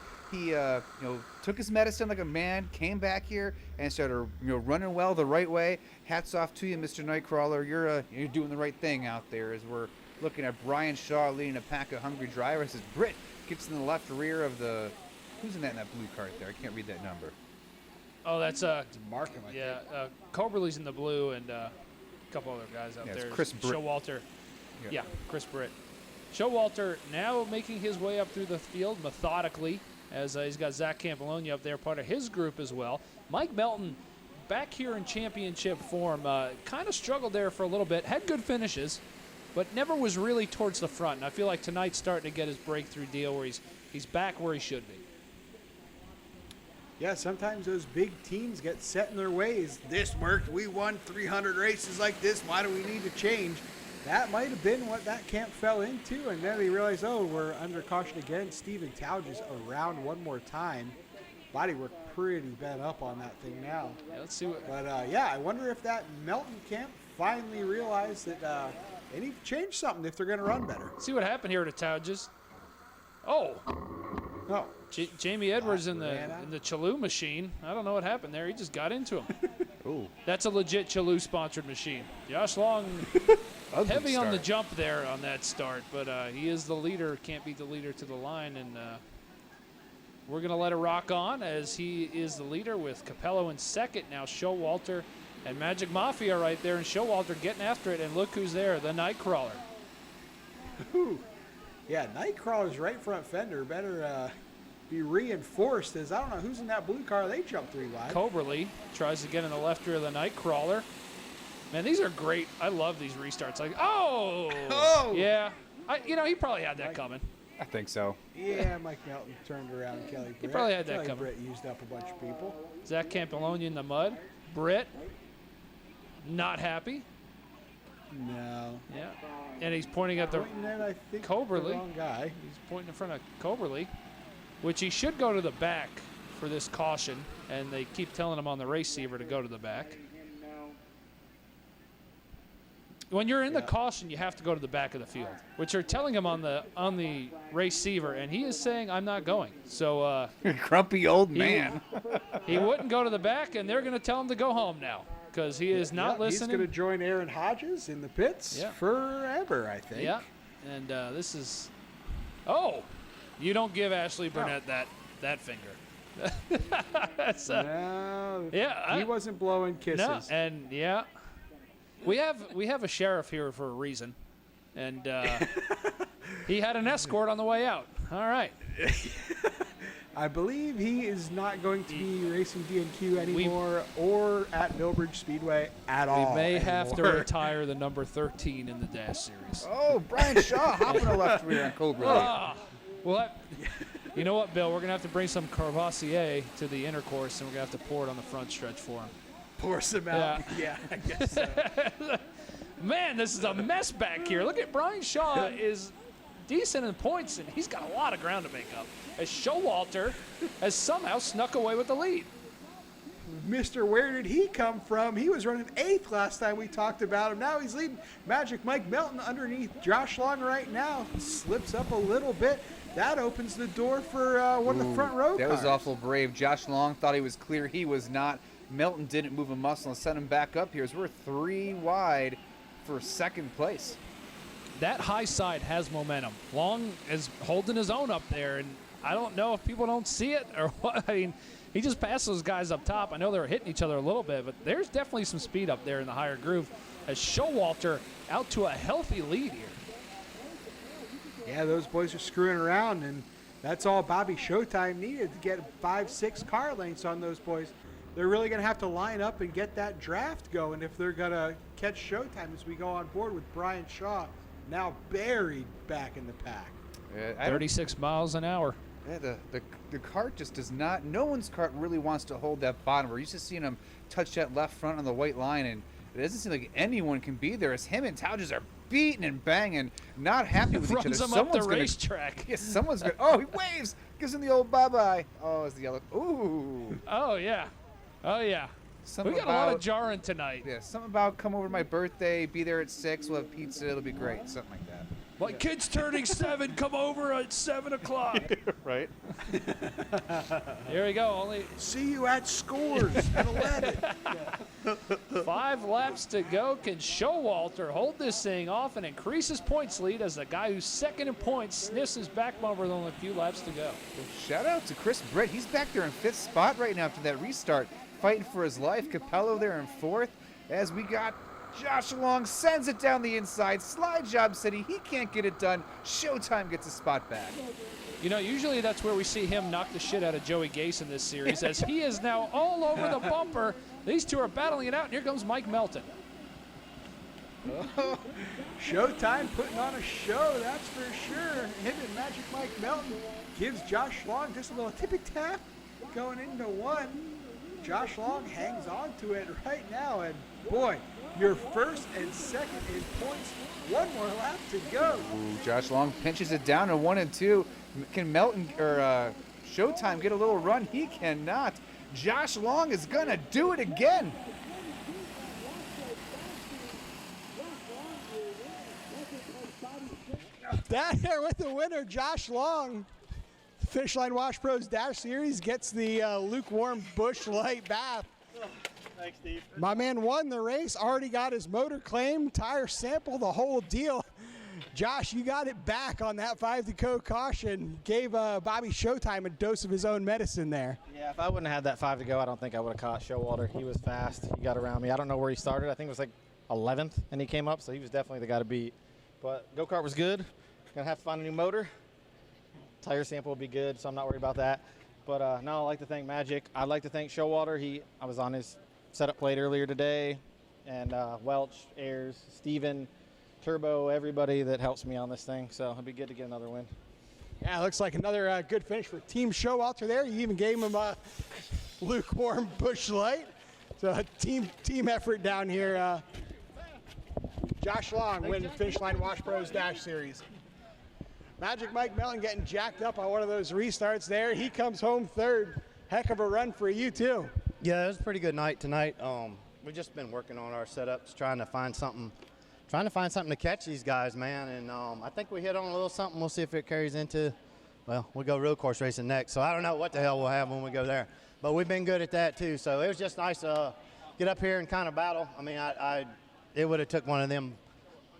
took his medicine like a man, came back here and started running well the right way. Hats off to you, Mr. Nightcrawler. You're doing the right thing out there as we're looking at Brian Shaw leading a pack of hungry drivers as Britt gets in the left rear of the who's in that blue cart there? I can't read that number.
Oh, that's
Markham, I
yeah, Coberly's in the blue and a couple other guys out there.
It's Chris Britt.
Showalter. Yeah, Chris Britt. Showalter now making his way up through the field methodically as he's got Zach Campoloni up there, part of his group as well. Mike Melton back here in championship form, kind of struggled there for a little bit, had good finishes, but never was really towards the front. And I feel like tonight's starting to get his breakthrough deal where he's back where he should be.
Yeah, sometimes those big teams get set in their ways. This worked. We won 300 races like this. Why do we need to change? That might have been what that camp fell into, and then they realized, oh, we're under caution again. Steven Towges around one more time. Body work pretty bent up on that thing now.
Yeah, let's see what.
But I wonder if that Melton camp finally realized that they need to change something if they're going to run better.
See what happened here to Towges. Oh.
No.
Jamie Edwards in the Chalou machine. I don't know what happened there. He just got into him.
Ooh.
That's a legit Chalou sponsored machine. Josh Long heavy on the jump there on that start, but he is the leader. Can't beat the leader to the line, and we're going to let it rock on as he is the leader with Capello in second. Now Showalter and Magic Mafia right there, and Showalter getting after it, and look who's there, the Nightcrawler.
Yeah, Nightcrawler's right front fender better be reinforced, as I don't know who's in that blue car. They jumped 3 wide.
Coberly tries to get in the left rear of the Nightcrawler. Man, these are great. I love these restarts. Like, oh! Yeah. He probably had that coming.
I think so.
Yeah, Mike Melton turned around Kelly Britt.
He probably had that
Kelly
coming.
Britt used up a bunch of people.
Zach Campoloni in the mud. Britt, not happy.
No.
Yeah. And he's pointing at the
Pointing at, I think,
Coberly.
the wrong guy.
He's pointing in front of Coberly, which he should go to the back for this caution, and they keep telling him on the receiver to go to the back. When you're in the caution, you have to go to the back of the field, which they're telling him on the receiver, and he is saying, I'm not going. So
grumpy old man.
He wouldn't go to the back, and they're going to tell him to go home now because he is not listening.
He's going to join Aaron Hodges in the pits forever, I think.
Yeah, and this is – oh, you don't give Ashley Burnett that finger.
No,
yeah,
he wasn't blowing kisses.
No, and we have a sheriff here for a reason, and he had an escort on the way out. All right.
I believe he is not going to be racing DNQ anymore or at Millbridge Speedway at all.
We may have to
anymore.
retire the number 13 in the Dash Series.
Oh, Brian Shaw hopping a left rear on Cobra.
Well, you know what, Bill? We're going to have to bring some Carvassier to the intercourse, and we're going to have to pour it on the front stretch for him.
Pour some out. Yeah, I guess so.
Man, this is a mess back here. Look at Brian Shaw is decent in points, and he's got a lot of ground to make up. As Showalter has somehow snuck away with the lead.
Mr. Where did he come from? He was running 8th last time we talked about him. Now he's leading Magic Mike Melton underneath Josh Long right now. Slips up a little bit. That opens the door for one of the front row
That
cars.
was awful brave. Josh Long thought he was clear. He was not. Melton didn't move a muscle and sent him back up here. So we're 3 wide for second place.
That high side has momentum. Long is holding his own up there, and I don't know if people don't see it or what. I mean, he just passed those guys up top. I know they were hitting each other a little bit, but there's definitely some speed up there in the higher groove as Showalter out to a healthy lead here.
Yeah, those boys are screwing around, and that's all Bobby Showtime needed to get 5-6 car lengths on those boys. They're really going to have to line up and get that draft going if they're going to catch Showtime as we go on board with Brian Shaw now buried back in the pack.
36 miles an hour.
Yeah, the cart just does not. No one's cart really wants to hold that bottom. We're used to seeing him touch that left front on the white line, and it doesn't seem like anyone can be there. As him and Hodges are beating and banging, not happy with each other.
Runs them up the racetrack.
Yeah, someone's going. Oh, he waves, gives him the old bye-bye. Oh, it's the yellow. Ooh.
Oh yeah, oh yeah. We got a lot of jarring tonight.
Yeah, something about come over to my birthday, be there at 6, we'll have pizza, it'll be great, something like that.
My kid's turning 7. Come over at 7 o'clock.
Right.
Here we go. Only
see you at Scores at 11.
5 laps to go. Can Showalter hold this thing off and increase his points lead as the guy who's second in points sniffs his back bumper with only a few laps to go?
Well, shout out to Chris Britt. He's back there in 5th spot right now after that restart, fighting for his life. Capello there in 4th as we got Josh Long sends it down the inside. Slide job city. He can't get it done. Showtime gets a spot back.
You know, usually that's where we see him knock the shit out of Joey Gase in this series, as he is now all over the bumper. These two are battling it out, and here comes Mike Melton.
Showtime putting on a show, that's for sure. Him and Magic Mike Melton gives Josh Long just a little tippy tap going into 1. Josh Long hangs on to it right now, and boy, your first and second in points. 1 more lap to go.
Ooh, Josh Long pinches it down to 1 and 2. Can Melton or Showtime get a little run? He cannot. Josh Long is gonna do it again.
Down here with the winner, Josh Long. Finish Line Wash Pros Dash Series gets the lukewarm Busch Light bath.
Thanks, Steve.
My man won the race, already got his motor claim, tire sample, the whole deal. Josh, you got it back on that 5-to-go caution. Gave Bobby Showtime a dose of his own medicine there.
Yeah, if I wouldn't have had that 5 to go, I don't think I would have caught Showalter. He was fast. He got around me. I don't know where he started. I think it was like 11th, and he came up, so he was definitely the guy to beat. But go-kart was good. Gonna have to find a new motor. Tire sample will be good, so I'm not worried about that. But no, I'd like to thank Magic. I'd like to thank Showalter. I was on his setup plate earlier today, and Welch, Ayers, Steven, Turbo, everybody that helps me on this thing. So it'll be good to get another win.
Yeah, it looks like another good finish for Team Showalter there. You even gave him a lukewarm Busch Light. So a team effort down here. Josh Long wins Finish Line Wash Pros Dash Series. Magic Mike Melton getting jacked up on one of those restarts there. He comes home 3rd. Heck of a run for you too.
Yeah, it was a pretty good night tonight. We've just been working on our setups, trying to find something to catch these guys, man. And I think we hit on a little something. We'll see if it carries into, well, we'll go road course racing next. So I don't know what the hell we'll have when we go there. But we've been good at that too. So it was just nice to get up here and kind of battle. I mean, it would have took one of them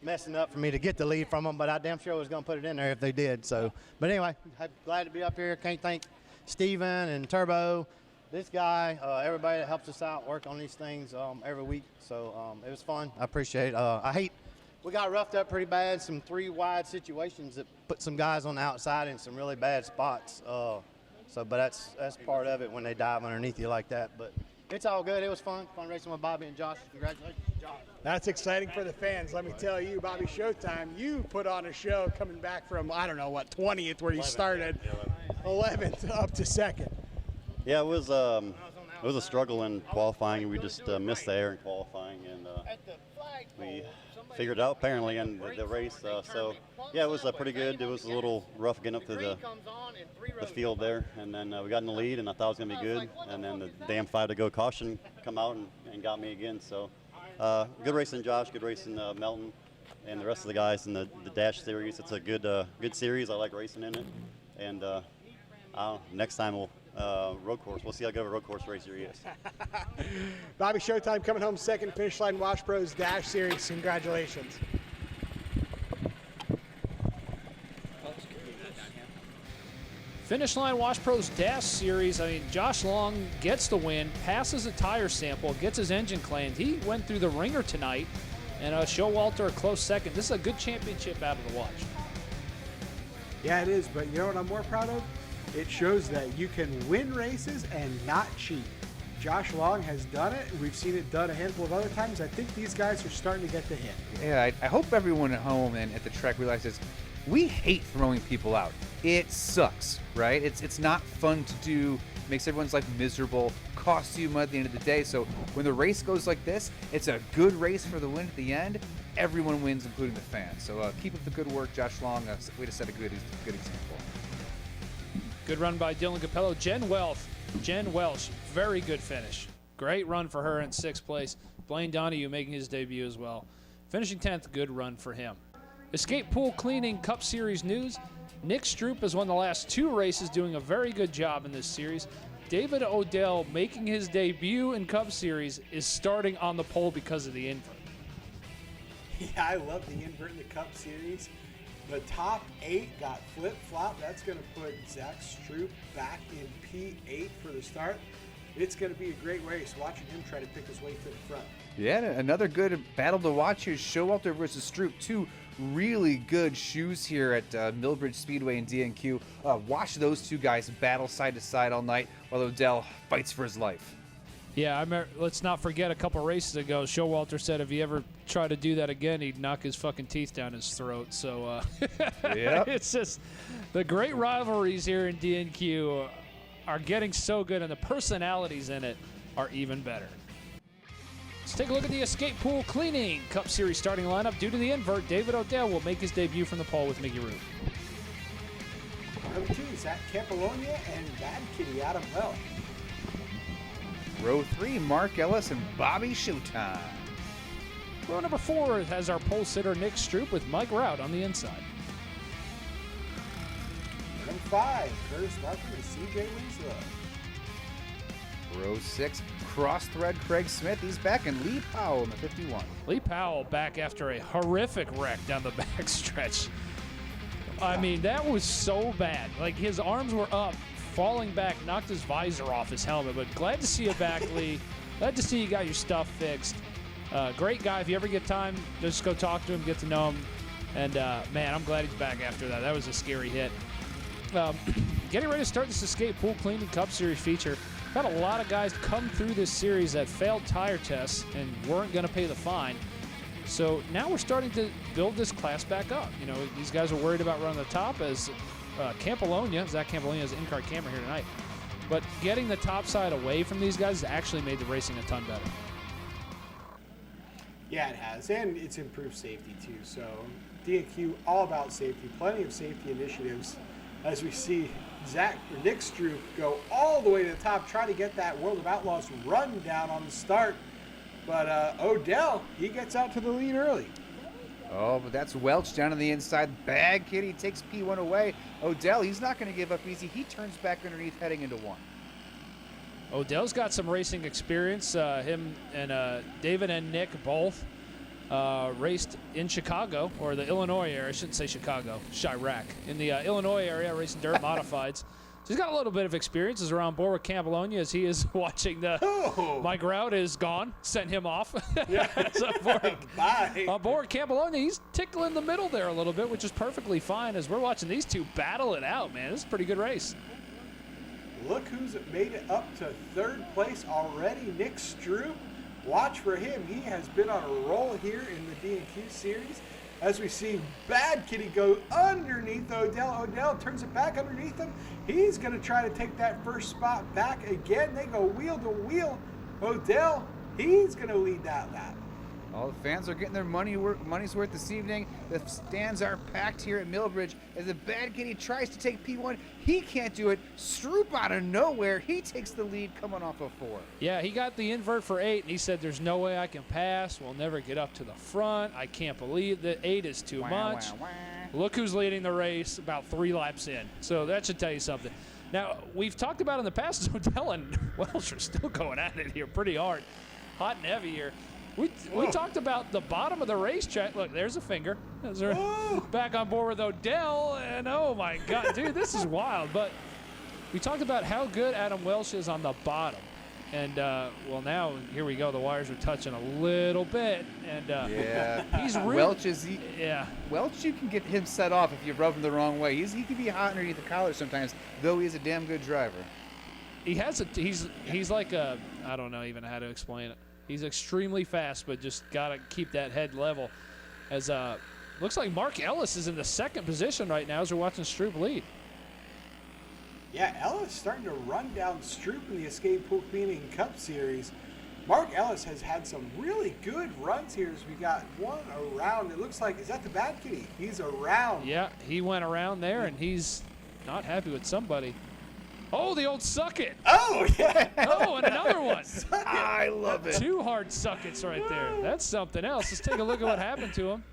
messing up for me to get the lead from them, but I damn sure was going to put it in there if they did. So, but anyway, I'm glad to be up here. Can't thank Steven and Turbo, this guy, everybody that helps us out, work on these things every week. So it was fun. I appreciate it. We got roughed up pretty bad, some 3-wide situations that put some guys on the outside in some really bad spots. But that's part of it when they dive underneath you like that. But it's all good. It was fun racing with Bobby and Josh. Congratulations, Josh.
That's exciting for the fans. Let me tell you, Bobby Showtime, you put on a show coming back from, I don't know, what, 20th where you started, 11th up to 2nd.
Yeah, it was a struggle in qualifying. We just missed the air in qualifying, and we figured it out apparently in the race. So yeah, it was pretty good. It was a little rough getting up to the field there, and then we got in the lead, and I thought it was gonna be good. And then the damn 5-to-go caution come out and got me again. So good racing, Josh. Good racing, Melton, and the rest of the guys in the Dash series. It's a good series. I like racing in it, and next time we'll. Road course. We'll see how good of a road course racer he is.
Bobby Showtime coming home 2nd, Finish Line Wash Pros Dash Series. Congratulations.
Finish line Wash Pro's Dash Series. I mean, Josh Long gets the win, passes a tire sample, gets his engine cleaned. He went through the ringer tonight, and Showalter a close second. This is a good championship out of the watch.
Yeah, it is, but you know what I'm more proud of? It shows that you can win races and not cheat. Josh Long has done it. We've seen it done a handful of other times. I think these guys are starting to get the hint.
Yeah, I hope everyone at home and at the track realizes we hate throwing people out. It sucks, right? It's not fun to do. Makes everyone's life miserable, costs you money at the end of the day. So when the race goes like this, it's a good race for the win at the end. Everyone wins, including the fans. So keep up the good work, Josh Long. Way to set a good example.
Good run by Dylan Capello. Jen Welch, very good finish. Great run for her in 6th place. Blaine Donahue making his debut as well. Finishing 10th, good run for him. Escape Pool Cleaning Cup Series news. Nick Stroup has won the last 2 races, doing a very good job in this series. David Odell, making his debut in Cup Series, is starting on the pole because of the invert.
Yeah, I love the invert in the Cup Series. The top 8 got flip-flop. That's going to put Zack Stroup back in P8 for the start. It's going to be a great race, watching him try to pick his way to the front.
Yeah, another good battle to watch here. Showalter versus Stroup. 2 really good shoes here at Millbridge Speedway and DNQ. Watch those 2 guys battle side to side all night while Odell fights for his life.
Yeah, let's not forget a couple races ago, Showalter said if he ever tried to do that again, he'd knock his fucking teeth down his throat. So
yep.
It's just the great rivalries here in DNQ are getting so good, and the personalities in it are even better. Let's take a look at the Escape Pool Cleaning Cup Series starting lineup. Due to the invert, David Odell will make his debut from the pole with Mickey Root.
Number 2, Zach Campolonia and Bad Kitty Adam Welch.
Row 3, Mark Ellis and Bobby Showtime.
Row number 4 has our pole sitter Nick Stroup with Mike Rout on the inside.
Number 5, Curtis Larkin and CJ Winslow.
Row 6, cross-thread Craig Smith. He's back, and Lee Powell in the 51.
Lee Powell back after a horrific wreck down the backstretch. I mean, that was so bad. Like, his arms were up, falling back, knocked his visor off his helmet. But glad to see you back, Lee. Glad to see you got your stuff fixed. Great guy. If you ever get time, just go talk to him, get to know him. And, man, I'm glad he's back after that. That was a scary hit. Getting ready to start this Escape Pool Cleaning Cup Series feature. Got a lot of guys come through this series that failed tire tests and weren't going to pay the fine. So now we're starting to build this class back up. You know, these guys are worried about running the top as Campolonia, Zach Campolonia has an in-car camera here tonight. But getting the top side away from these guys has actually made the racing a ton better.
Yeah, it has, and it's improved safety too. So DNQ, all about safety, plenty of safety initiatives. As we see Nick Stroup go all the way to the top, trying to get that World of Outlaws run down on the start. But Odell, he gets out to the lead early.
Oh, but that's Welch down on the inside. Bad Kitty takes P1 away. Odell, he's not going to give up easy. He turns back underneath heading into 1.
Odell's got some racing experience. Him and David and Nick both raced in Chicago, or the Illinois area. I shouldn't say Chicago, Chirac. In the Illinois area, racing dirt modifieds. So he's got a little bit of experience. He's around board with Campolonia as he is watching the Mike Rout is gone. Sent him off.
Yeah.
So
Bye.
on board Campolonia, he's tickling the middle there a little bit, which is perfectly fine as we're watching these two battle it out, man. This is a pretty good race.
Look who's made it up to 3rd place already, Nick Stroup. Watch for him. He has been on a roll here in the DNQ series. As we see Bad Kitty go underneath Odell. Odell turns it back underneath him. He's going to try to take that first spot back again. They go wheel to wheel. Odell, he's going to lead that lap.
All the fans are getting their money's worth this evening. The stands are packed here at Millbridge as the Bad Kitty tries to take P1. He can't do it. Stroop out of nowhere. He takes the lead coming off of 4.
Yeah, he got the invert for 8, and he said, there's no way I can pass. We'll never get up to the front. I can't believe that 8 is too much. Look who's leading the race about 3 laps in. So that should tell you something. Now, we've talked about in the past, Odell and Welch are still going at it here pretty hard. Hot and heavy here. We talked about the bottom of the racetrack. Look, there's a finger. Back on board with Odell, and oh my God, dude, this is wild. But we talked about how good Adam Welsh is on the bottom. And, well, now, here we go. The wires are touching a little bit. And
yeah,
he's really...
Welch is...
yeah.
Welch, you can get him set off if you rub him the wrong way. He can be hot underneath the collar sometimes, though he's a damn good driver.
He has he's like a... I don't know even how to explain it. He's extremely fast, but just got to keep that head level. As looks like Mark Ellis is in the second position right now as we're watching Stroup lead.
Yeah, Ellis starting to run down Stroup in the Escape Pool Cleaning Cup Series. Mark Ellis has had some really good runs here as we got one around. It looks like, is that the Bad Kitty? He's around.
Yeah, he went around there, and he's not happy with somebody. Oh, the old suck it.
Oh, yeah.
Oh, and another one.
I love it.
2 hard suckets right there. That's something else. Let's take a look at what happened to him.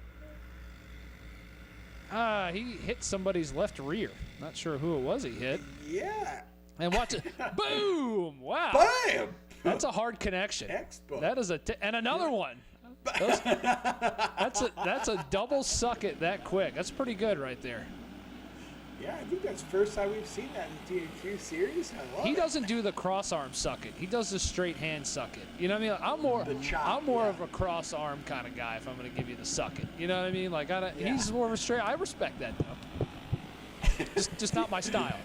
He hit somebody's left rear. Not sure who it was he hit.
Yeah.
And watch it. Boom! Wow.
Bam!
That's a hard connection.
Textbook.
That is and another one. That's a double suck it that quick. That's pretty good right there.
Yeah, I think that's the first time we've seen that in the DNQ series. I love
He
it.
doesn't do the cross arm suck it. He does the straight hand suck it. You know what I mean? I'm more
yeah.
of a cross arm kind of guy if I'm going to give you the suck it. You know what I mean? Like he's more of a straight. I respect that though. just not my style.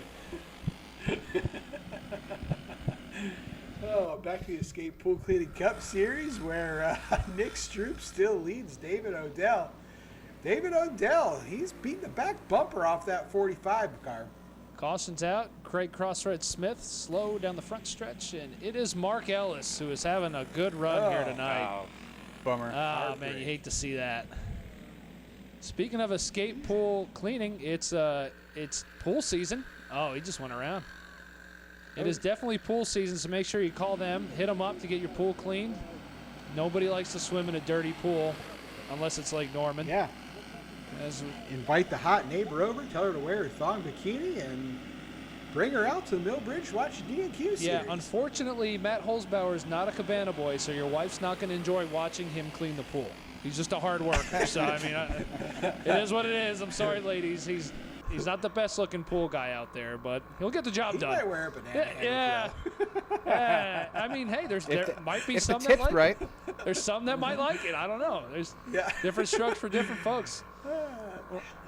Oh, back to the Escape Pool Cleaning Cup Series where Nick Stroup still leads David Odell. David Odell, he's beating the back bumper off that 45 car.
Caution's out. Craig Crossroads Smith slow down the front stretch, and it is Mark Ellis who is having a good run here tonight.
Oh, bummer.
Oh, man, you hate to see that. Speaking of escape pool cleaning, it's pool season. Oh, he just went around. It is definitely pool season, so make sure you call them, hit them up to get your pool cleaned. Nobody likes to swim in a dirty pool unless it's Lake Norman.
Yeah. Invite the hot neighbor over, tell her to wear her thong bikini, and bring her out to the Millbridge to watch the DNQ series.
Yeah, unfortunately, Matt Holzbauer is not a cabana boy, so your wife's not going to enjoy watching him clean the pool. He's just a hard worker, so I mean, it is what it is. I'm sorry, ladies. He's not the best-looking pool guy out there, but he'll get the job done.
He might wear a banana.
Yeah. I mean, hey, there might be some that like it. There's some that might like it. I don't know. There's different strokes for different folks.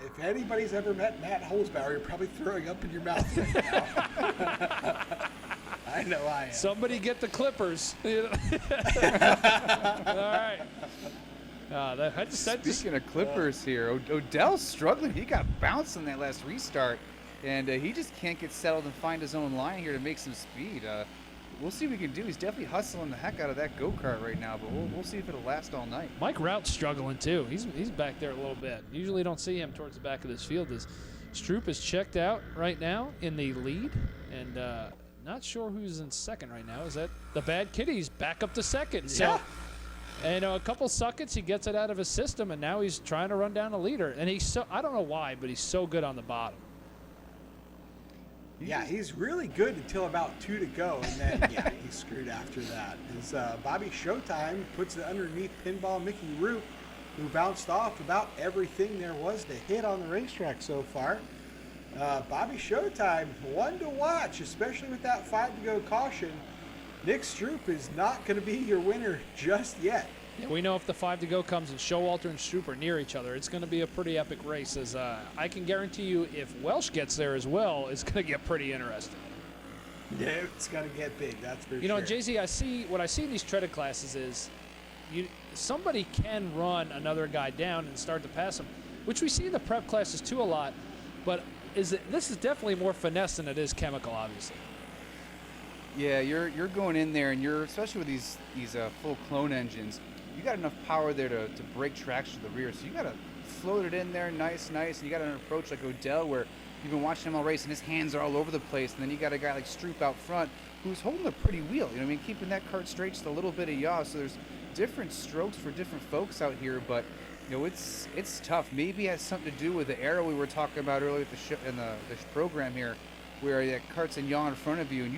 If anybody's ever met Matt Holzbauer, you're probably throwing up in your mouth right now. I know I am.
Somebody get the clippers. All right.
Speaking of clippers here, Odell's struggling. He got bounced in that last restart, and he just can't get settled and find his own line here to make some speed. We'll see what we can do. He's definitely hustling the heck out of that go-kart right now, but we'll see if it'll last all night.
Mike Rout's struggling too. He's back there a little bit. Usually don't see him towards the back of this field. As Stroup is checked out right now in the lead, and not sure who's in second right now. Is that the Bad Kitty's back up to second?
Yeah.
So, and a couple suckets, he gets it out of his system, and now he's trying to run down a leader. And I don't know why, but he's so good on the bottom.
Yeah, he's really good until about 2 to go, and then, he's screwed after that. As Bobby Showtime puts it underneath pinball Mickey Root, who bounced off about everything there was to hit on the racetrack so far. Bobby Showtime, one to watch, especially with that 5 to go caution. Nick Stroup is not going to be your winner just yet.
Yeah, we know if the 5 to go comes and Showalter and Stroup are near each other, it's going to be a pretty epic race. As I can guarantee you, if Welsh gets there as well, it's going to get pretty interesting.
Yeah, it's going to get big, that's for sure.
You know, JZ, what I see in these treaded classes is somebody can run another guy down and start to pass him, which we see in the prep classes too a lot. But this is definitely more finesse than it is chemical, obviously.
Yeah, you're going in there, and especially with these full clone engines, you got enough power there to break traction to the rear. So you got to float it in there nice. And you got an approach like Odell where you've been watching him all race, and his hands are all over the place. And then you got a guy like Stroup out front who's holding a pretty wheel. You know what I mean? Keeping that cart straight, just a little bit of yaw. So there's different strokes for different folks out here, but you know it's tough. Maybe it has something to do with the arrow we were talking about earlier at the program here, where that cart's in yaw in front of you, and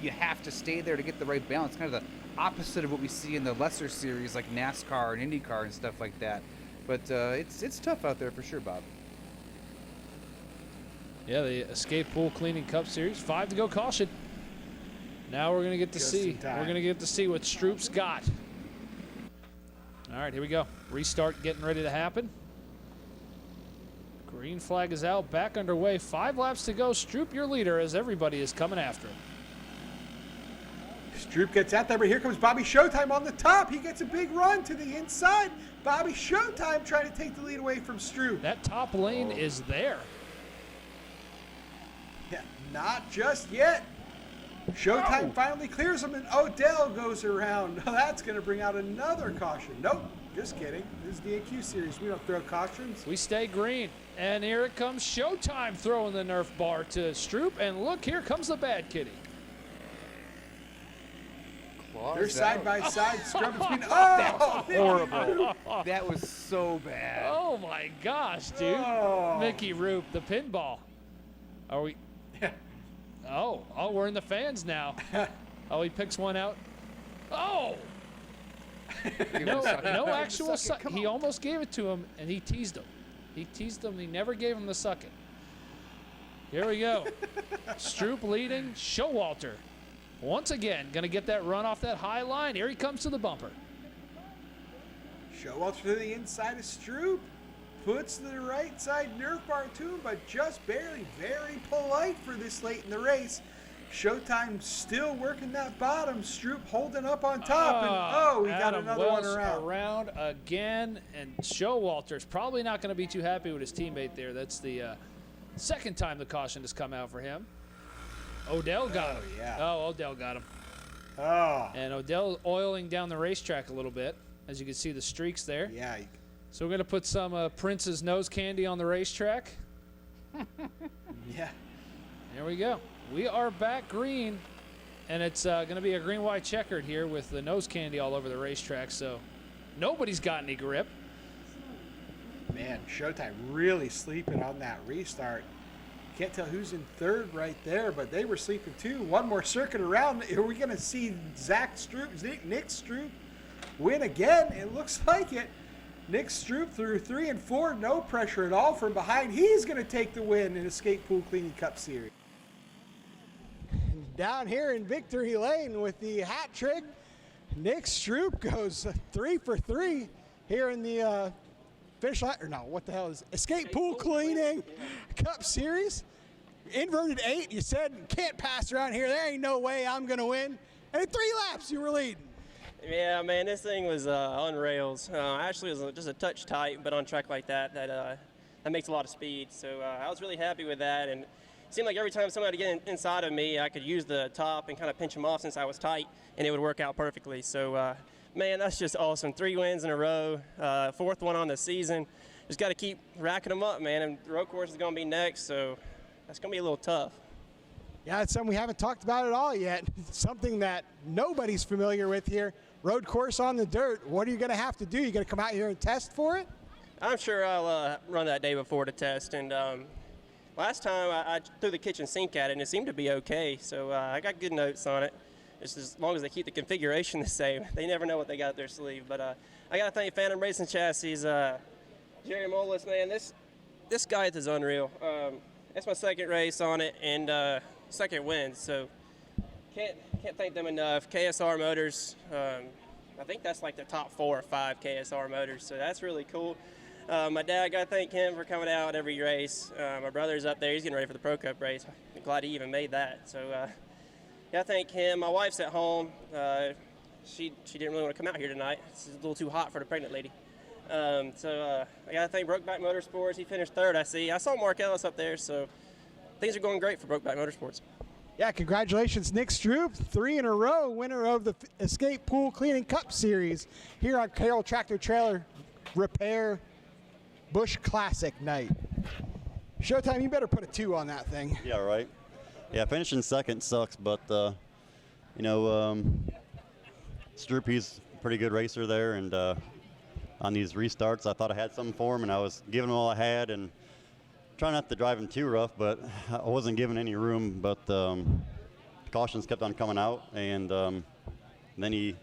you have to stay there to get the right balance. Kind of the opposite of what we see in the lesser series like NASCAR and IndyCar and stuff like that. But it's tough out there for sure, Bob.
Yeah, the Escape Pool Cleaning Cup Series. 5 to go caution. Now we're going to get to see. We're going to get to see what Stroup's got. All right, here we go. Restart getting ready to happen. Green flag is out, back underway. 5 laps to go. Stroup, your leader, as everybody is coming after him.
Stroup gets out there, but here comes Bobby Showtime on the top. He gets a big run to the inside. Bobby Showtime trying to take the lead away from Stroup.
That top lane is there.
Yeah, not just yet. Showtime finally clears him, and Odell goes around. That's going to bring out another caution. Nope, just kidding. This is the DNQ series. We don't throw cautions.
We stay green. And here it comes Showtime throwing the Nerf bar to Stroup. And look, here comes the bad kitty.
They're side by side, scrubbing speed.
That
Oh,
was horrible. That was so bad.
Oh my gosh, dude.
Oh.
Mickey Roop, the pinball. Are we? Oh, we're in the fans now. Oh, he picks one out. Oh! No actual suck. He almost gave it to him, and he teased him. He teased him. He never gave him the suck it. Here we go. Stroup leading. Showalter. Once again, going to get that run off that high line. Here he comes to the bumper.
Showalter to the inside of Stroup. Puts the right side Nerf bar to him, but just barely. Very polite for this late in the race. Showtime still working that bottom. Stroup holding up on top. And we got
Adam
another one
Welsh
around.
again. And Showalter's probably not going to be too happy with his teammate there. That's the second time the caution has come out for him. Odell got him.
Yeah.
Oh, Odell got him.
Oh.
And Odell oiling down the racetrack a little bit. As you can see the streaks there.
Yeah.
So we're going to put some Prince's nose candy on the racetrack.
Yeah.
There we go. We are back green. And it's going to be a green-white checkered here with the nose candy all over the racetrack. So nobody's got any grip.
Man, Showtime really sleeping on that restart. Can't tell who's in third right there, but they were sleeping too. One more circuit around. Are we going to see Zack Stroup, Nick Stroup win again? It looks like it. Nick Stroup through 3 and 4, no pressure at all from behind. He's going to take the win in Escape Pool Cleaning Cup Series.
Down here in Victory Lane with the hat trick, Nick Stroup goes 3 for 3 here in the finish line. Or no, what the hell is Escape Pool Cleaning Cup Series? Inverted 8. You said can't pass around here. There ain't no way I'm going to win. And in 3 laps, you were leading.
Yeah, man, this thing was on rails. Actually, it was just a touch tight, but on track like that makes a lot of speed. So I was really happy with that, and it seemed like every time somebody would get inside of me, I could use the top and kind of pinch them off since I was tight, and it would work out perfectly. So, man, that's just awesome. 3 wins in a row, 4th one on the season. Just got to keep racking them up, man, and the road course is going to be next, so that's going to be a little tough.
Yeah, it's something we haven't talked about at all yet. Something that nobody's familiar with here. Road course on the dirt. What are you going to have to do? You going to come out here and test for it?
I'm sure I'll run that day before to test. And last time I threw the kitchen sink at it, and it seemed to be okay. So I got good notes on it. Just as long as they keep the configuration the same. They never know what they got up their sleeve. But I got to thank Phantom Racing Chassis. Jerry Molis, man, this guy is unreal. That's my second race on it and second win. So can't thank them enough. KSR Motors, I think that's like the top 4 or 5 KSR motors, so that's really cool. My dad, got to thank him for coming out every race. My brother's up there. He's getting ready for the Pro Cup race. I'm glad he even made that. So got to thank him. My wife's at home. She didn't really want to come out here tonight. It's a little too hot for the pregnant lady. So I got to thank Brokeback Motorsports. He finished 3rd, I see. I saw Mark Ellis up there, so things are going great for Brokeback Motorsports.
Yeah, congratulations, Nick Stroup, 3 in a row, winner of the Escape Pool Cleaning Cup Series here on Carroll Tractor Trailer Repair Busch Classic night. Showtime, you better put a 2 on that thing.
Yeah, right. Yeah, finishing second sucks, but, Stroup, he's a pretty good racer there, and on these restarts, I thought I had something for him, and I was giving him all I had, and trying not to drive him too rough, but I wasn't giving any room. But cautions kept on coming out, and then he,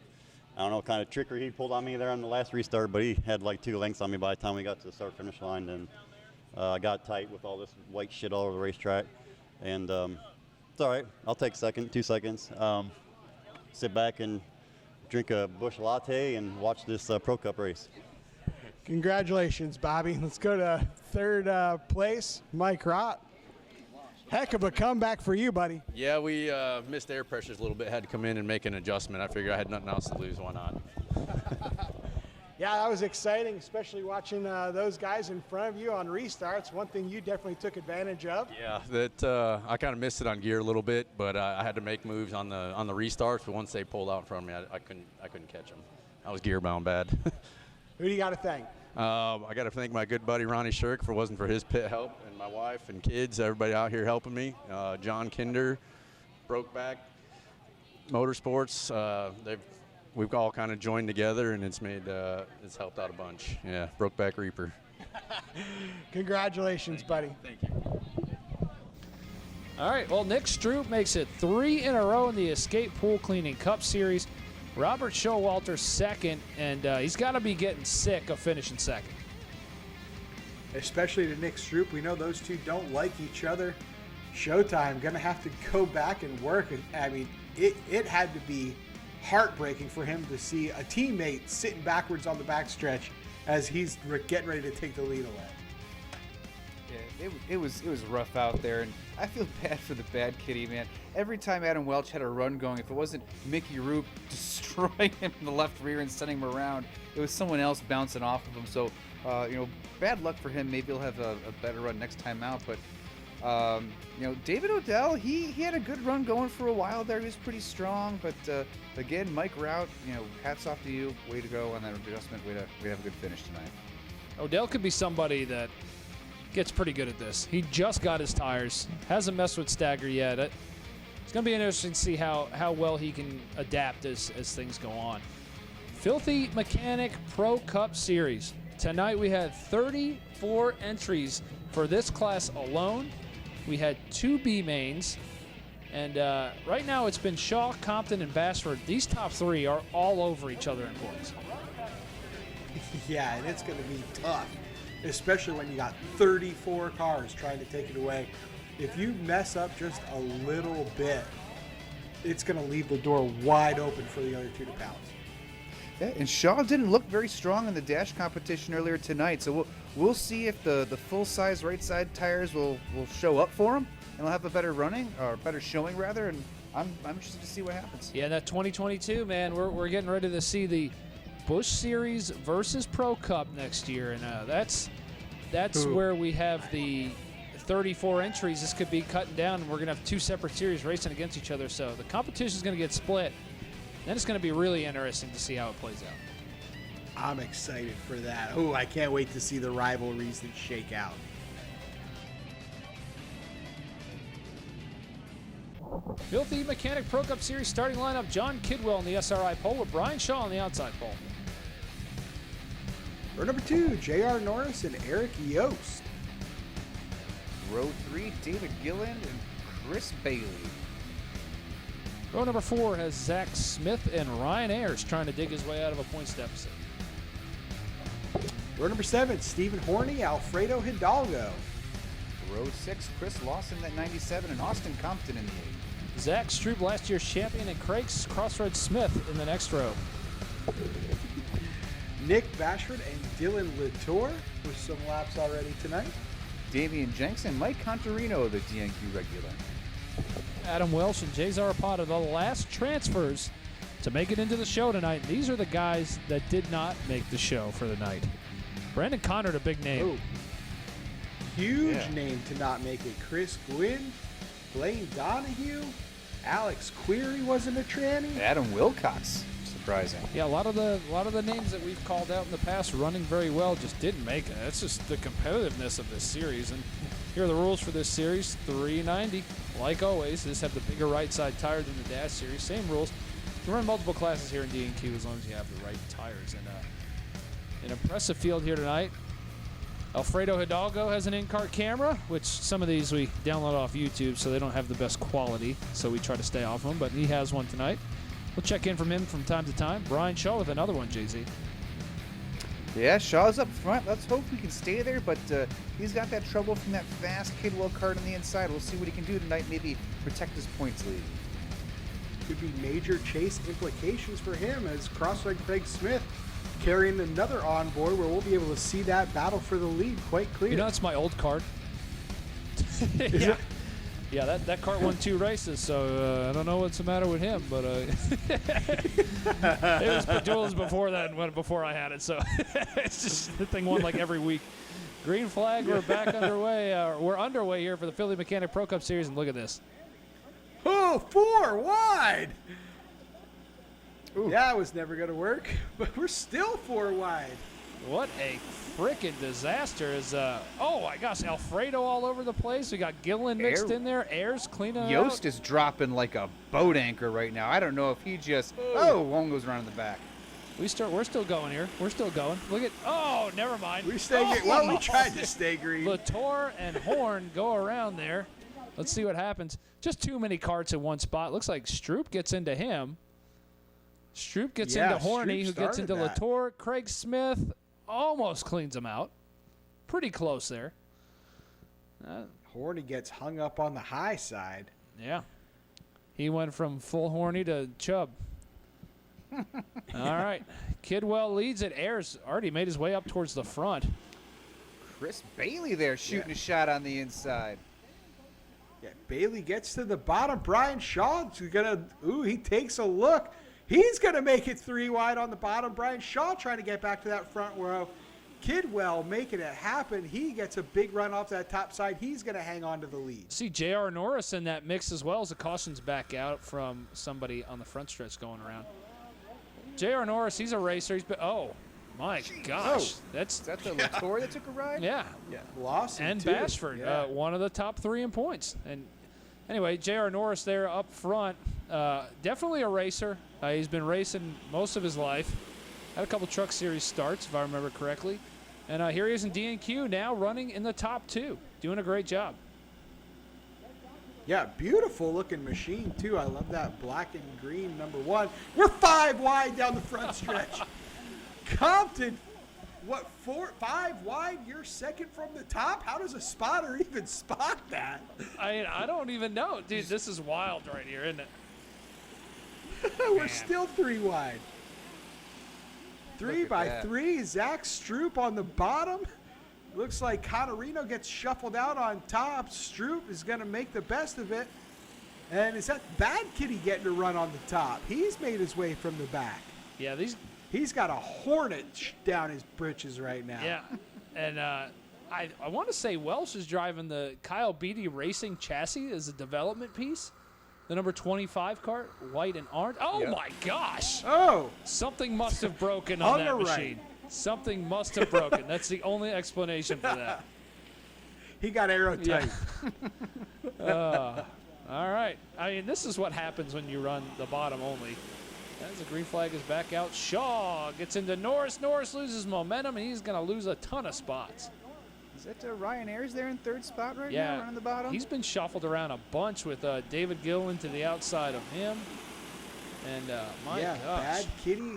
I don't know, kind of trickery he pulled on me there on the last restart, but he had like 2 lengths on me by the time we got to the start-finish line. And got tight with all this white shit all over the racetrack. And it's all right. I'll take 2 seconds. Sit back and drink a Busch latte and watch this Pro Cup race.
Congratulations, Bobby. Let's go to third place, Mike Roth. Heck of a comeback for you, buddy.
Yeah, we missed air pressures a little bit. Had to come in and make an adjustment. I figured I had nothing else to lose. Why not?
Yeah, that was exciting, especially watching those guys in front of you on restarts. One thing you definitely took advantage of.
Yeah, that I kind of missed it on gear a little bit, but I had to make moves on the restarts. But once they pulled out in front of me, I couldn't catch them. I was gear bound bad.
Who do you got to thank?
I got to thank my good buddy Ronnie Shirk. If it wasn't for his pit help and my wife and kids, everybody out here helping me. John Kinder, Brokeback Motorsports. We've all kind of joined together, and it's helped out a bunch. Yeah, Brokeback Reaper.
Congratulations, buddy.
Thank you.
All right, well, Nick Stroup makes it 3 in a row in the Escape Pool Cleaning Cup Series. Robert Showalter second, and he's got to be getting sick of finishing second.
Especially to Nick Stroup. We know those two don't like each other. Showtime going to have to go back and work. I mean, it had to be heartbreaking for him to see a teammate sitting backwards on the backstretch as he's getting ready to take the lead away.
Yeah, it was rough out there, and I feel bad for the Bad Kitty, man. Every time Adam Welch had a run going, if it wasn't Mickey Roop destroying him in the left rear and sending him around, it was someone else bouncing off of him. So, bad luck for him. Maybe he'll have a better run next time out. But, David Odell, he had a good run going for a while there. He was pretty strong. But, again, Mike Rout, hats off to you. Way to go on that adjustment. Way to have a good finish tonight.
Odell could be somebody that gets pretty good at this. He just got his tires. Hasn't messed with stagger yet. It's going to be interesting to see how well he can adapt as things go on. Filthy Mechanic Pro Cup Series. Tonight we had 34 entries for this class alone. We had 2 B mains. And right now it's been Shaw, Compton, and Bassford. These top 3 are all over each other in points.
Yeah, and it's going to be tough, especially when you got 34 cars trying to take it away. If you mess up just a little bit, it's going to leave the door wide open for the other 2 to pounce.
Yeah, and Shaw didn't look very strong in the dash competition earlier tonight, so we'll see if the full-size right-side tires will show up for him, and he'll have a better running, or better showing rather, and I'm interested to see what happens.
Yeah, that 2022, man, we're getting ready to see the Busch Series versus Pro Cup next year, and that's where we have the 34 entries. This could be cutting down, and we're going to have 2 separate series racing against each other, so the competition is going to get split. Then it's going to be really interesting to see how it plays out.
I'm excited for that. Oh, I can't wait to see the rivalries that shake out.
Filthy Mechanic Pro Cup Series starting lineup: John Kidwell in the SRI pole with Brian Shaw on the outside pole.
Row number 2, J.R. Norris and Eric Yost.
Row 3, David Gilland and Chris Bailey.
Row number 4 has Zach Smith and Ryan Ayers trying to dig his way out of a points deficit.
Row number 7, Stephen Horney, Alfredo Hidalgo.
Row 6, Chris Lawson at 97 and Austin Compton in the 8.
Zach Stroup, last year's champion, and Craig Crossroads Smith in the next row.
Nick Bashford and Dylan Latour with some laps already tonight.
Damian Jenks and Mike Contarino, the DNQ regular.
Adam Welsh and Jay Zarapata, the last transfers to make it into the show tonight. These are the guys that did not make the show for the night. Brandon Conrad, a big name.
Ooh. Huge name to not make it. Chris Gwynn, Blaine Donahue, Alex Query wasn't a tranny.
Adam Wilcox, surprising.
Yeah, a lot of the names that we've called out in the past running very well just didn't make it. That's just the competitiveness of this series. And here are the rules for this series: 390. Like always, this have the bigger right side tire than the Dash series. Same rules. You can run multiple classes here in DNQ as long as you have the right tires. And an impressive field here tonight. Alfredo Hidalgo has an in-car camera, which some of these we download off YouTube, so they don't have the best quality, so we try to stay off them, but he has one tonight. We'll check in from him from time to time. Brian Shaw with another one, JZ.
Yeah, Shaw's up front. Let's hope we can stay there, but he's got that trouble from that fast Kidwell card on the inside. We'll see what he can do tonight, maybe protect his points lead.
Could be major chase implications for him as Crossroad Craig Smith carrying another onboard where we'll be able to see that battle for the lead quite clear.
You know, it's my old cart.
Yeah.
Yeah, that cart won 2 races, so I don't know what's the matter with him, but it was before that, before I had it, so it's just the thing won like every week. Green flag, we're back underway. We're underway here for the Philly Mechanic Pro Cup Series, and look at this.
Oh, 4 wide. Ooh. Yeah, it was never going to work, but we're still 4 wide.
What a freaking disaster is, oh my gosh, Alfredo all over the place. We got Gillen mixed in there. Ayers cleaning
Yost
out.
is dropping like a boat anchor right now. I don't know if he just, one goes around in the back.
We're still going here. We're still going. Look at, never mind.
We tried to stay green.
Latour and Horn go around there. Let's see what happens. Just too many carts in one spot. Looks like Stroup gets into him. Stroup gets into Horny, who gets into Latour. Craig Smith almost cleans him out. Pretty close there.
Horny gets hung up on the high side.
Yeah. He went from full Horny to Chubb. All right. Kidwell leads it. Ayers already made his way up towards the front.
Chris Bailey there shooting a shot on the inside.
Yeah, Bailey gets to the bottom. Brian Shaw's he takes a look. He's going to make it 3 wide on the bottom. Brian Shaw trying to get back to that front row. Kidwell making it happen. He gets a big run off that top side. He's going to hang on to the lead.
See J.R. Norris in that mix as well as the cautions back out from somebody on the front stretch going around. J.R. Norris, he's a racer. He's been, my gosh.
Is that the Latour that took a ride?
Yeah.
Lawson
and
too.
Bashford, one of the top 3 in points. And anyway, J.R. Norris there up front, definitely a racer. He's been racing most of his life. Had a couple Truck Series starts, if I remember correctly. And here he is in DNQ now running in the top 2. Doing a great job.
Yeah, beautiful looking machine too. I love that black and green number 1. We're 5 wide down the front stretch. Compton, 5 wide? You're second from the top? How does a spotter even spot that?
I don't even know. Dude, this is wild right here, isn't it?
We're still 3 wide. 3 by 3. Zack Stroup on the bottom. Looks like Connorino gets shuffled out on top. Stroup is going to make the best of it. And is that Bad Kitty getting to run on the top? He's made his way from the back.
Yeah,
he's got a hornet down his britches right now.
Yeah, and I want to say Welsh is driving the Kyle Beatty Racing chassis as a development piece. The number 25 cart, white and orange. Oh, my gosh.
Oh.
Something must have broken on that machine. Something must have broken. That's the only explanation for that.
He got aero tight.
Yeah. All right. I mean, this is what happens when you run the bottom only. As the green flag is back out, Shaw gets into Norris. Norris loses momentum, and he's going to lose a ton of spots.
Is that Ryan Ayers there in 3rd spot right now, running the bottom?
He's been shuffled around a bunch with David Gillen to the outside of him. And, my gosh.
Bad Kitty.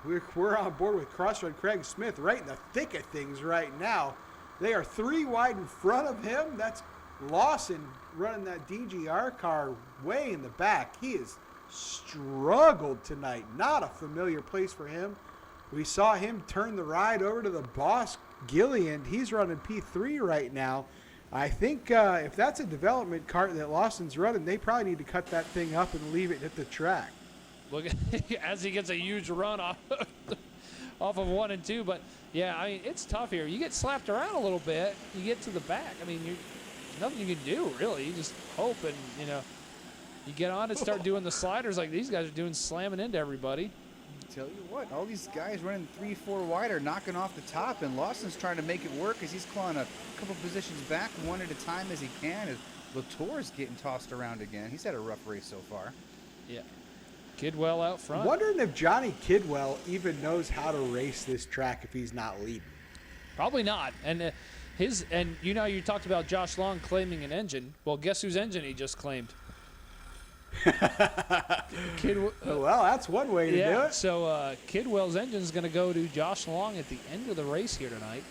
We're on board with Crossroad Craig Smith right in the thick of things right now. They are 3 wide in front of him. That's Lawson running that DGR car way in the back. He has struggled tonight. Not a familiar place for him. We saw him turn the ride over to the boss, Gillian. He's running P3 right now. I think if that's a development cart that Lawson's running, they probably need to cut that thing up and leave it at the track.
Look, as he gets a huge run off of 1 and 2. But, yeah, I mean, it's tough here. You get slapped around a little bit. You get to the back. I mean, there's nothing you can do, really. You just hope and, you get on and start doing the sliders like these guys are doing, slamming into everybody.
Tell you what, all these guys running 3-4 wide are knocking off the top, and Lawson's trying to make it work as he's clawing a couple positions back one at a time as he can. As Latour's getting tossed around again. He's had a rough race so far.
Yeah. Kidwell out front.
I'm wondering if Johnny Kidwell even knows how to race this track if he's not leading.
Probably not. And you talked about Josh Long claiming an engine. Well, guess whose engine he just claimed?
Well, that's one way to do it.
So Kidwell's engine is going to go to Josh Long at the end of the race here tonight.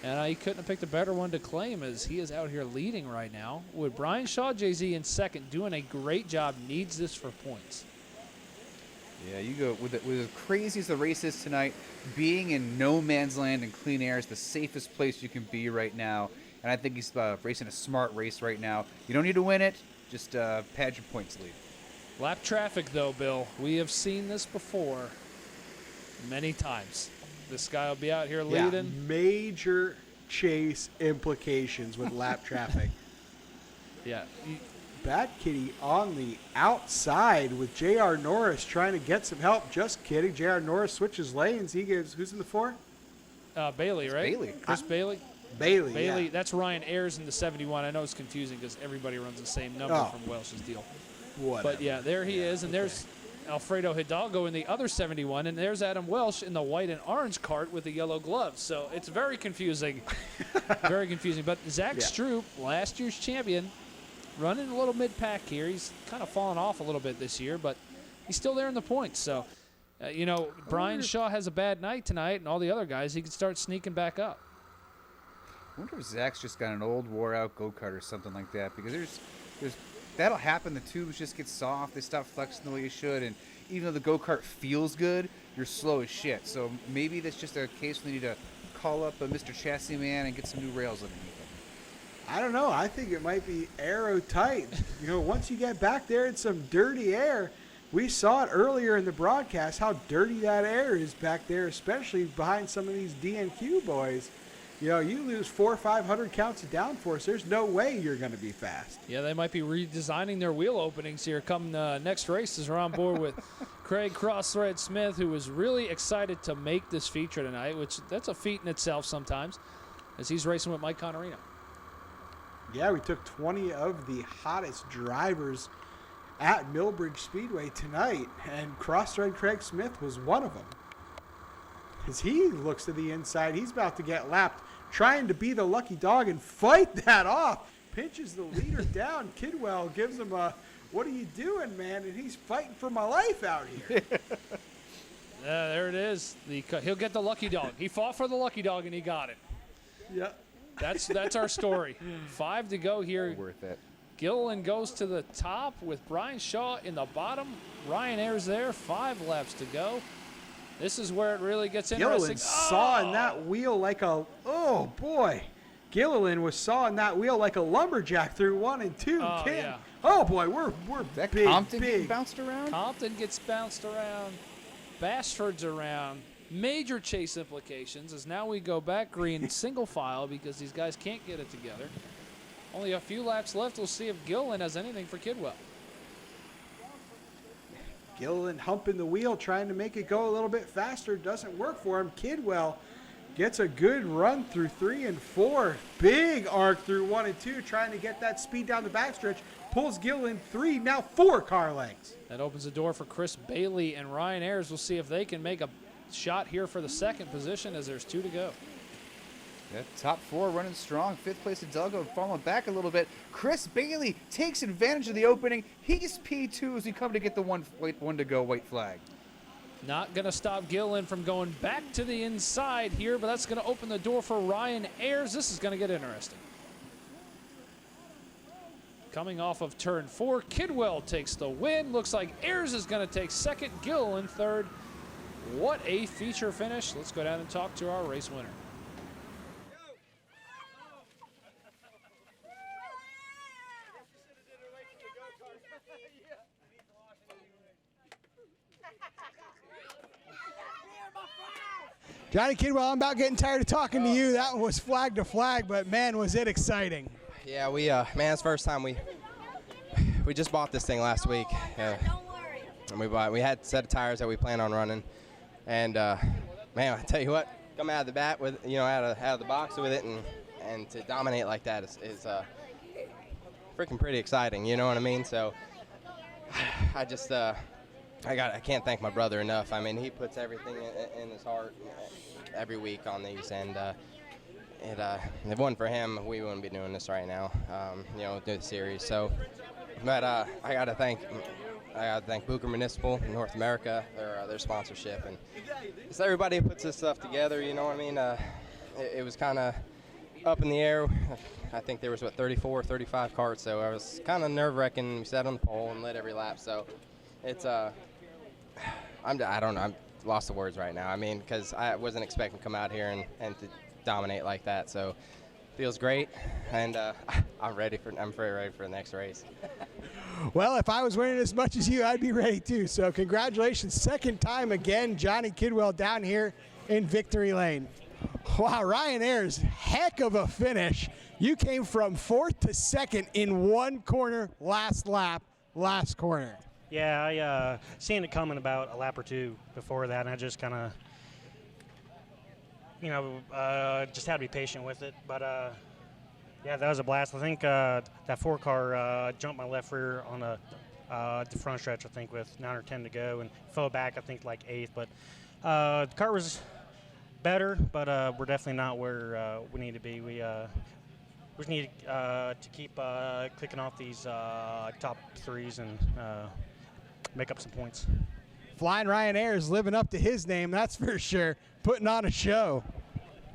And he couldn't have picked a better one to claim, as he is out here leading right now. With Brian Shaw, Jay-Z in second, doing a great job, needs this for points.
Yeah, you go with as crazy as the race is tonight. Being in no man's land and clean air is the safest place you can be right now. And I think he's racing a smart race right now. You don't need to win it, just pad your points lead.
Lap traffic, though, Bill. We have seen this before many times. This guy will be out here leading.
Yeah, major chase implications with lap traffic.
Yeah.
Bad Kitty on the outside with J.R. Norris trying to get some help. Just kidding. J.R. Norris switches lanes. He gives, who's in the 4?
Bailey, right?
Bailey.
Chris Bailey?
Bailey,
yeah.
That's
Ryan Ayers in the 71. I know it's confusing because everybody runs the same number from Welsh's deal.
Whatever.
But, yeah, there he is. And there's Alfredo Hidalgo in the other 71. And there's Adam Welsh in the white and orange cart with the yellow gloves. So it's very confusing. Very confusing. But Zack Stroup, last year's champion, running a little mid-pack here. He's kind of fallen off a little bit this year, but he's still there in the points. So, Brian Shaw has a bad night tonight, and all the other guys, he can start sneaking back up.
I wonder if Zach's just got an old, wore-out go-kart or something like that, because there's that'll happen. The tubes just get soft. They stop flexing the way you should, and even though the go-kart feels good, you're slow as shit. So maybe that's just a case we need to call up a Mr. Chassis Man and get some new rails underneath him.
I don't know. I think it might be aero-tight. Once you get back there in some dirty air, we saw it earlier in the broadcast how dirty that air is back there, especially behind some of these DNQ boys. You lose 400 or 500 counts of downforce. There's no way you're going to be fast.
Yeah, they might be redesigning their wheel openings here come next race, as we're on board with Craig Crossthread Smith, who was really excited to make this feature tonight, which that's a feat in itself sometimes, as he's racing with Mike Connerino.
Yeah, we took 20 of the hottest drivers at Millbridge Speedway tonight, and Crossthread Craig Smith was one of them. As he looks to the inside, he's about to get lapped, trying to be the lucky dog and fight that off. Pinches the leader down. Kidwell gives him a, "What are you doing, man?" And he's fighting for my life out here.
There it is. He'll get the lucky dog. He fought for the lucky dog, and he got it.
Yeah.
That's our story. 5 to go here.
Worth it.
Gilliland goes to the top with Brian Shaw in the bottom. Ryan Ayers there. 5 laps to go. This is where it really gets interesting.
Gilliland sawing that wheel like a, oh boy. Gilliland was sawing that wheel like a lumberjack through 1 and 2.
Yeah.
Oh boy, we're
that
big,
Compton
big.
getting bounced around?
Compton gets bounced around. Bashford's around. Major chase implications as now we go back green single file because these guys can't get it together. Only a few laps left. We'll see if Gilliland has anything for Kidwell.
Gilliland humping the wheel, trying to make it go a little bit faster. Doesn't work for him. Kidwell gets a good run through 3 and 4. Big arc through 1 and 2, trying to get that speed down the backstretch. Pulls Gilliland 3, now 4 car lengths.
That opens the door for Chris Bailey and Ryan Ayers. We'll see if they can make a shot here for the second position as there's 2 to go.
Yeah, top 4 running strong. 5th place Hidalgo falling back a little bit. Chris Bailey takes advantage of the opening. He's P2 as we come to get the one to go white flag.
Not going to stop Gilliland from going back to the inside here, but that's going to open the door for Ryan Ayers. This is going to get interesting. Coming off of turn 4, Kidwell takes the win. Looks like Ayers is going to take second, Gilliland third. What a feature finish. Let's go down and talk to our race winner.
Johnny Kidwell, I'm about getting tired of talking to you. That was flag to flag, but man, was it exciting.
Yeah, man, it's the first time we just bought this thing last week. And we had a set of tires that we plan on running. And man, I tell you what, come out of the bat with, out of the box with it and to dominate like that is freaking pretty exciting, you know what I mean? So I just I can't thank my brother enough. I mean, he puts everything in his heart every week on these, and if it wasn't for him, we wouldn't be doing this right now, do the series. So But I gotta thank Booker Municipal in North America, their sponsorship, and it's everybody who puts this stuff together. You know what I mean? It was kind of up in the air. I think there was 34, 35 carts, so I was kind of nerve-wracking. We sat on the pole and led every lap, so it's I don't know. I'm lost the words right now. I mean, because I wasn't expecting to come out here and to dominate like that, so feels great, and I'm very ready for the next race.
Well, if I was winning as much as you, I'd be ready too. So congratulations, second time again, Johnny Kidwell down here in Victory Lane. Wow, Ryan Ayers, heck of a finish. You came from 4th to 2nd in one corner last lap, last corner.
Yeah, I seen it coming about a lap or two before that, and I just kind of, just had to be patient with it. But yeah, that was a blast. I think that 4-car jumped my left rear on the front stretch, I think, with 9 or 10 to go, and fell back, I think, like 8th. But the car was better, but we're definitely not where we need to be. We just need to keep clicking off these top 3s and make up some points.
Flying Ryan Ayers living up to his name, that's for sure. Putting on a show.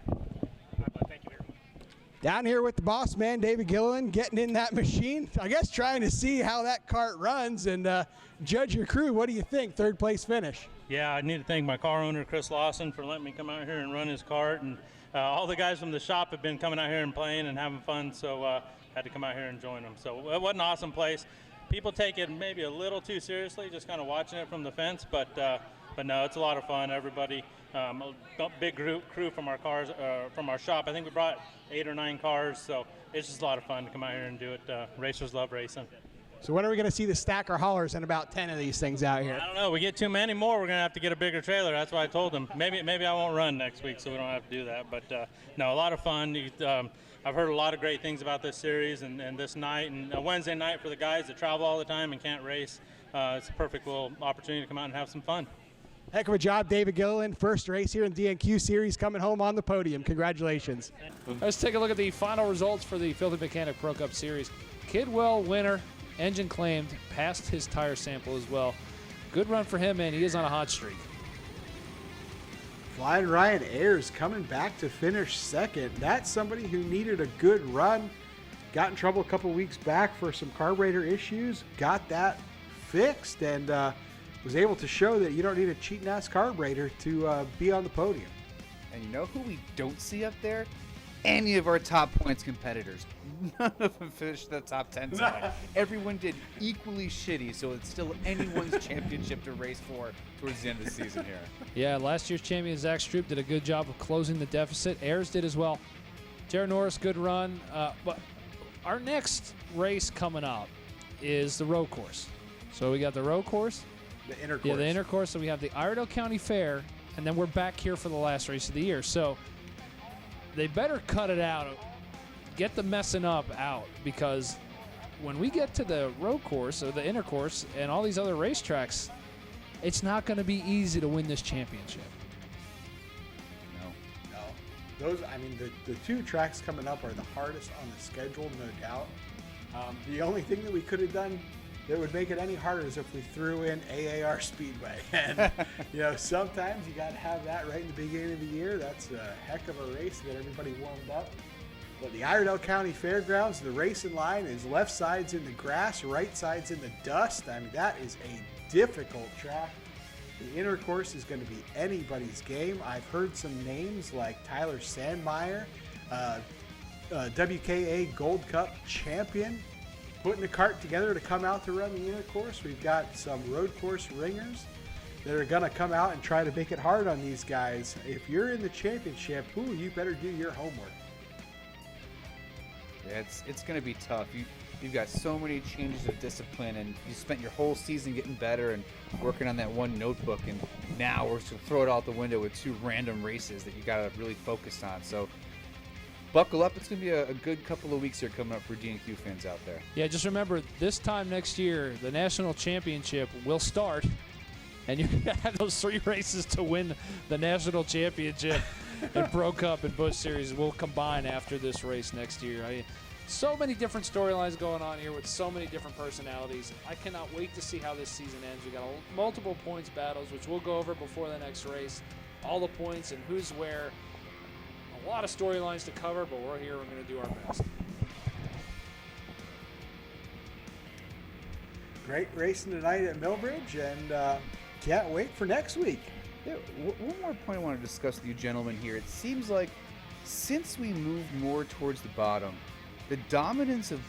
Thank you very much.
Down here with the boss man, David Gilliland, getting in that machine. I guess trying to see how that cart runs and judge your crew. What do you think? 3rd place finish.
Yeah, I need to thank my car owner, Chris Lawson, for letting me come out here and run his cart. And all the guys from the shop have been coming out here and playing and having fun, so had to come out here and join them. So what an awesome place. People take it maybe a little too seriously, just kind of watching it from the fence, but no, it's a lot of fun. Everybody, a big crew from our cars, from our shop. I think we brought 8 or 9 cars, so it's just a lot of fun to come out here and do it. Racers love racing.
So when are we going to see the stacker haulers and about 10 of these things out here?
I don't know. We get too many more, we're going to have to get a bigger trailer. That's why I told them. Maybe I won't run next week, so we don't have to do that. But no, a lot of fun. I've heard a lot of great things about this series and this night, and a Wednesday night for the guys that travel all the time and can't race. It's a perfect little opportunity to come out and have some fun.
Heck of a job, David Gilliland. First race here in the DNQ series, coming home on the podium. Congratulations.
Let's take a look at the final results for the Filthy Mechanic Pro Cup Series. Kidwell winner, engine claimed, passed his tire sample as well. Good run for him, and he is on a hot streak.
Flying Ryan Ayers coming back to finish 2nd. That's somebody who needed a good run. Got in trouble a couple weeks back for some carburetor issues. Got that fixed and was able to show that you don't need a cheating-ass carburetor to be on the podium.
And you know who we don't see up there? Any of our top points competitors. None of them finished the top 10 tonight. Everyone did equally shitty, so it's still anyone's championship to race for towards the end of the season here.
Yeah, last year's champion Zack Stroup did a good job of closing the deficit. Ayers did as well. Jared Norris, good run. But our next race coming up is the road course. So we got the road course.
The inner course.
Yeah, the inner course. So we have the Iredell County Fair, and then we're back here for the last race of the year. So they better cut it out. Get the messing up out, because when we get to the road course or the inner course and all these other racetracks, it's not going to be easy to win this championship.
No. Those, I mean, the 2 tracks coming up are the hardest on the schedule, no doubt. The only thing that we could have done that would make it any harder is if we threw in AAR Speedway. And, sometimes you got to have that right in the beginning of the year. That's a heck of a race to get everybody warmed up. But the Iredell County Fairgrounds, the racing line is left side's in the grass, right side's in the dust. I mean, that is a difficult track. The inner course is going to be anybody's game. I've heard some names like Tyler Sandmeyer, WKA Gold Cup champion, putting the cart together to come out to run the inner course. We've got some road course ringers that are going to come out and try to make it hard on these guys. If you're in the championship, you better do your homework.
Yeah, it's going to be tough. You've got so many changes of discipline, and you spent your whole season getting better and working on that one notebook, and now we're going to throw it out the window with 2 random races that you got to really focus on. So buckle up. It's going to be a good couple of weeks here coming up for DNQ fans out there.
Yeah, just remember, this time next year, the national championship will start, and you're going to have those 3 races to win the national championship and Pro Cup and Busch Series will combine after this race next year. So many different storylines going on here with so many different personalities. I cannot wait to see how this season ends. We got multiple points battles, which we'll go over before the next race. All the points and who's where. A lot of storylines to cover, but we're here. We're going to do our best.
Great racing tonight at Millbridge, and can't wait for next week.
Yeah, one more point I want to discuss with you gentlemen here. It seems like since we moved more towards the bottom, the dominance of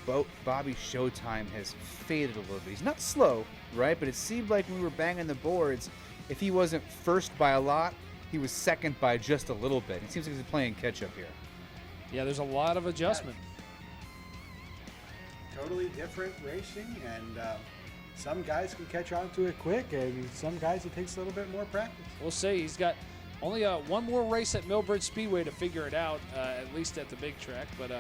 Bobby Showtime has faded a little bit. He's not slow, right? But it seemed like when we were banging the boards, if he wasn't first by a lot, he was second by just a little bit. It seems like he's playing catch-up here.
Yeah, there's a lot of adjustment.
Totally different racing, and some guys can catch on to it quick, and some guys it takes a little bit more practice.
We'll see. He's got only one more race at Millbridge Speedway to figure it out, at least at the big track. But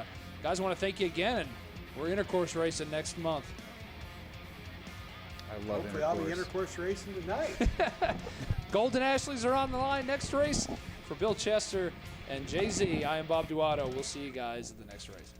guys, I want to thank you again, and we're intercourse racing next month.
I love
Hopefully I'll be intercourse racing tonight.
Golden Ashleys are on the line next race. For Bill Chester and Jay-Z, I am Bob Duato. We'll see you guys at the next race.